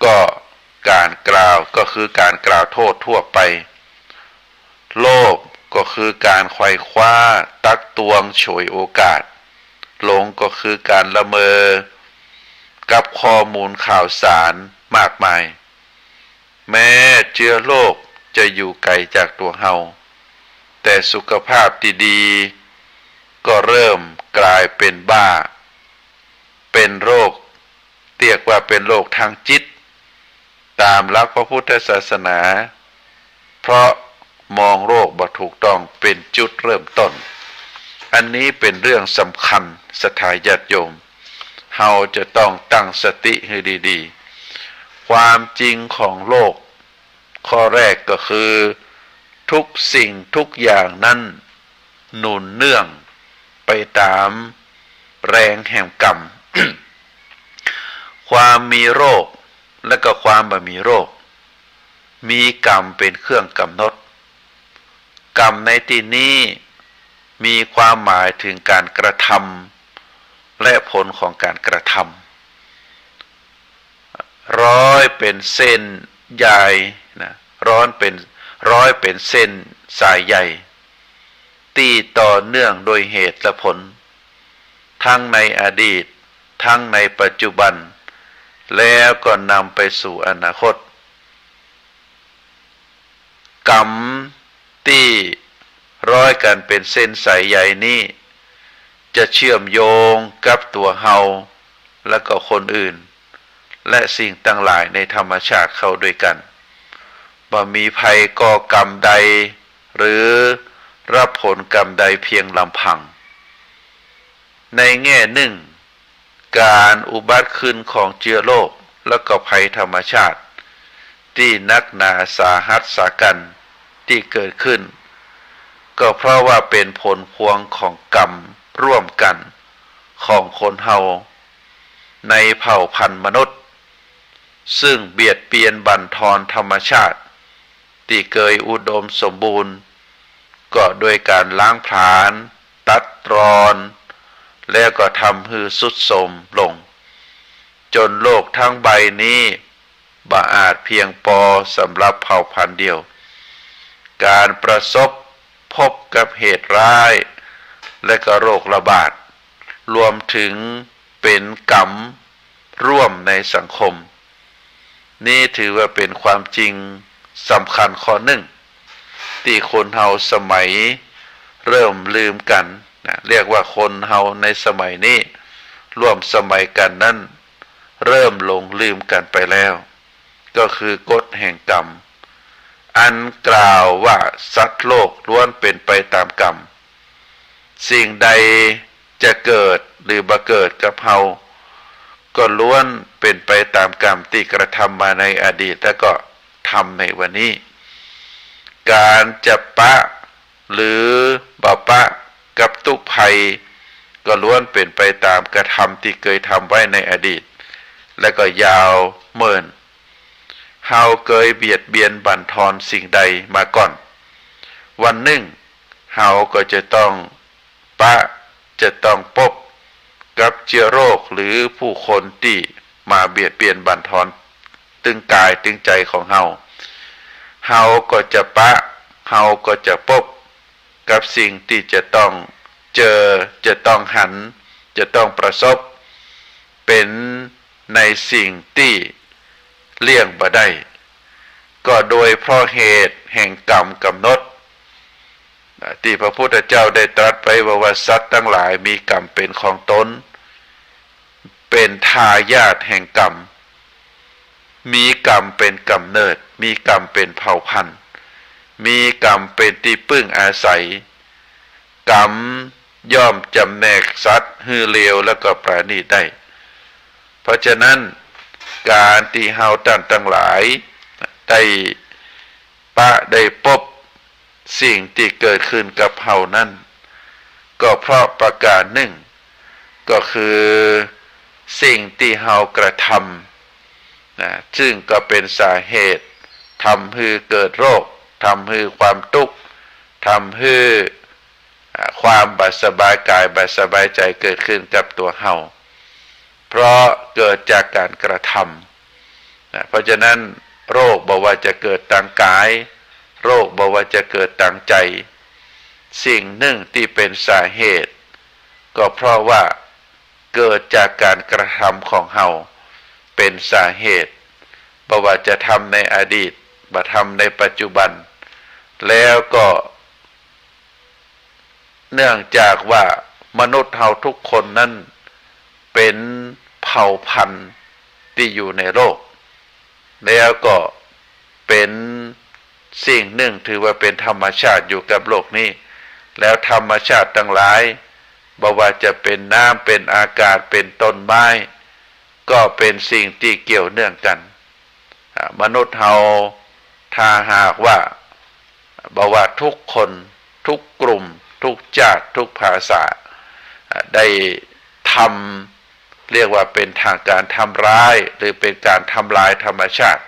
ก็การกล่าวก็คือการกล่าวโทษทั่วไปโลภก็คือการไขว่คว้าตักตวงฉวยโอกาสหลงก็คือการละเมอกับข้อมูลข่าวสารมากมายแม้เชื้อโรคจะอยู่ไกลจากตัวเฮาแต่สุขภาพดีๆก็เริ่มกลายเป็นบ้าเป็นโรคเรียกว่าเป็นโรคทางจิตตามหลักพระพุทธศาสนาเพราะมองโรคบ่ถูกต้องเป็นจุดเริ่มต้นอันนี้เป็นเรื่องสำคัญศรัทธาญาติโยมเฮาจะต้องตั้งสติให้ดีๆความจริงของโลกข้อแรกก็คือทุกสิ่งทุกอย่างนั้นหนุนเนื่องไปตามแรงแห่งกรรม ความมีโรคและก็ความบ่มีโรคมีกรรมเป็นเครื่องกำหนดกรรมในที่นี้มีความหมายถึงการกระทำและผลของการกระทำร้อยเป็นเส้นใยนะร้อยเป็นเส้นสายใยตีต่อเนื่องโดยเหตุและผลทั้งในอดีตทั้งในปัจจุบันแล้วก็นำไปสู่อนาคตกรรมที่ร้อยกันเป็นเส้นสายใยนี้จะเชื่อมโยงกับตัวเฮาและก็คนอื่นและสิ่งต่างหลายในธรรมชาติเข้าด้วยกันบ่มีภัยก่อกรรมใดหรือรับผลกรรมใดเพียงลำพังในแง่หนึ่งการอุบัติขึ้นของเชื้อโรคและก็ภัยธรรมชาติที่นักหนาสาหัสสากันที่เกิดขึ้นก็เพราะว่าเป็นผลพวงของกรรมร่วมกันของคนเฮาในเผ่าพันธุ์มนุษย์ซึ่งเบียดเบียนบั่นทอนธรรมชาติที่เคยอุดมสมบูรณ์ก็โดยการล้างผลาญตัดรอนแล้วก็ทำให้สุดโทรมลงจนโลกทั้งใบนี้บ่อาจเพียงพอสำหรับเผ่าพันธุ์เดียวการประสบพบกับเหตุร้ายและก็โรคระบาดรวมถึงเป็นกรรมร่วมในสังคมนี่ถือว่าเป็นความจริงสำคัญข้อหนึ่งที่คนเฮาสมัยเริ่มลืมกันนะเรียกว่าคนเฮาในสมัยนี้ร่วมสมัยกันนั้นเริ่มหลงลืมกันไปแล้วก็คือกฎแห่งกรรมอันกล่าวว่าสัตว์โลกล้วนเป็นไปตามกรรมสิ่งใดจะเกิดหรือบ่เกิดกับเฮาก็ล้วนเป็นไปตามกรรมที่กระทำมาในอดีตแล้วก็ทำในวันนี้การจะปะหรือบ่ปะกับทุกภัยก็ล้วนเป็นไปตามกระทำที่เคยทำไว้ในอดีตและก็ยาวเมินเฮาเคยเบียดเบียนบั่นทอนสิ่งใดมาก่อนวันหนึ่งเฮาก็จะต้องปะจะต้องพบกับเชื้อโรคหรือผู้คนที่มาเบียดเบียนบั่นทอนตึงกายตึงใจของเฮาก็จะปะเฮาก็จะพบกับสิ่งที่จะต้องเจอจะต้องหันจะต้องประสบเป็นในสิ่งที่เลี่ยงบ่ได้ก็โดยเพราะเหตุแห่งกรรมกำหนดที่พระพุทธเจ้าได้ตรัสไว้ว่าสัตว์ทั้งหลายมีกรรมเป็นของตนเป็นทายาทแห่งกรรมมีกรรมเป็นกำเนิดมีกรรมเป็นเผ่าพันธุ์มีกรรมเป็นที่พึ่งอาศัยกรรมย่อมจำแนกสัตว์ให้เลวแล้วก็ประณีตได้เพราะฉะนั้นการที่เฮาท่านทั้งหลายได้ปะได้พบ สิ่งที่เกิดขึ้นกับเฮานั้นก็เพราะประการหนึ่งก็คือสิ่งที่เฮากระทำนะซึ่งก็เป็นสาเหตุทำให้เกิดโรคทำให้ความทุกข์ทำให้ความบ่สบายกายบ่สบายใจเกิดขึ้นกับตัวเฮาเพราะเกิดจากการกระทำนะเพราะฉะนั้นโรคบ่ว่าจะเกิดทางกายโรคบ่ว่าจะเกิดทางใจสิ่งหนึ่งที่เป็นสาเหตุก็เพราะว่าเกิดจากการกระทำของเฮาเป็นสาเหตุบ่ว่าจะทำในอดีตบ่ทำในปัจจุบันแล้วก็เนื่องจากว่ามนุษย์เฮาทุกคนนั้นเป็นเผ่าพันธุ์ที่อยู่ในโลกแล้วก็เป็นสิ่งหนึ่งถือว่าเป็นธรรมชาติอยู่กับโลกนี้แล้วธรรมชาติทั้งหลายบ่ว่าจะเป็นน้ำเป็นอากาศเป็นต้นไม้ก็เป็นสิ่งที่เกี่ยวเนื่องกันมนุษย์เฮาถ้าหากว่าบ่ว่าทุกคนทุกกลุ่มทุกชาติทุกภาษาได้ทำเรียกว่าเป็นทางการทำร้ายหรือเป็นการทำลายธรรมชาติ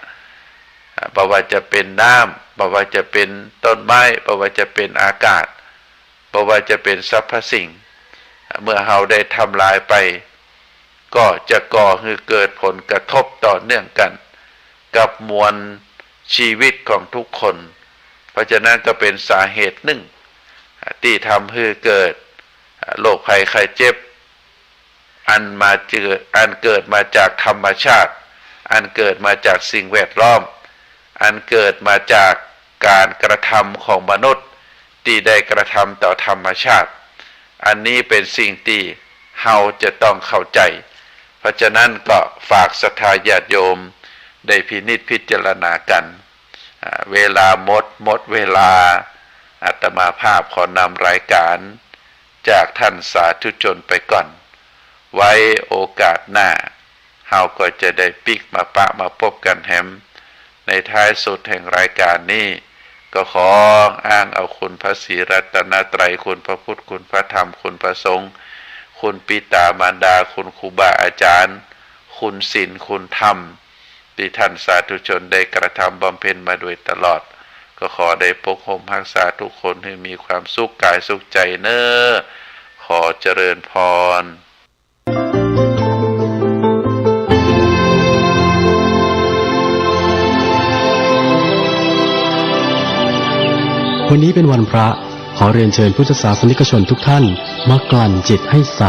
บ่ว่าจะเป็นน้ำบ่ว่าจะเป็นต้นไม้บ่ว่าจะเป็นอากาศบ่ว่าจะเป็นสรรพสิ่งเมื่อเฮาได้ทำลายไปก็จะก่อให้เกิดผลกระทบต่อเนื่องกันกับมวลชีวิตของทุกคนเพราะฉะนั้นก็เป็นสาเหตุหนึ่งที่ทำให้เกิดโรคภัยไข้เจ็บอันเกิดมาจากธรรมชาติอันเกิดมาจากสิ่งแวดล้อมอันเกิดมาจากการกระทำของมนุษย์ที่ได้กระทำต่อธรรมชาติอันนี้เป็นสิ่งที่เฮาจะต้องเข้าใจเพราะฉะนั้นก็ฝากศรัทธาญาติโยมได้พินิจพิจารณากันเวลาหมดเวลาอาตมาภาพขอนำรายการจากท่านสาธุชนไปก่อนไว้โอกาสหน้าเฮาก็จะได้ปิกมามาพบกันแฮมในท้ายสุดแห่งรายการนี้ก็ขออ้างเอาคุณพระศรีรัตนตรัยคุณพระพุทธคุณพระธรรมคุณพระสงฆ์คุณปิตามารดาคุณครูบาอาจารย์คุณศีลคุณธรรมที่ท่านสาธุชนได้กระทำบำเพ็ญมาโดยตลอดก็ขอได้ปกป้องรักษาทุกคนให้มีความสุขกายสุขใจเน้อขอเจริญพร วันนี้เป็นวันพระขอเรียนเชิญพุทธศาสนิกชนทุกท่านมากลั่นจิตให้ใส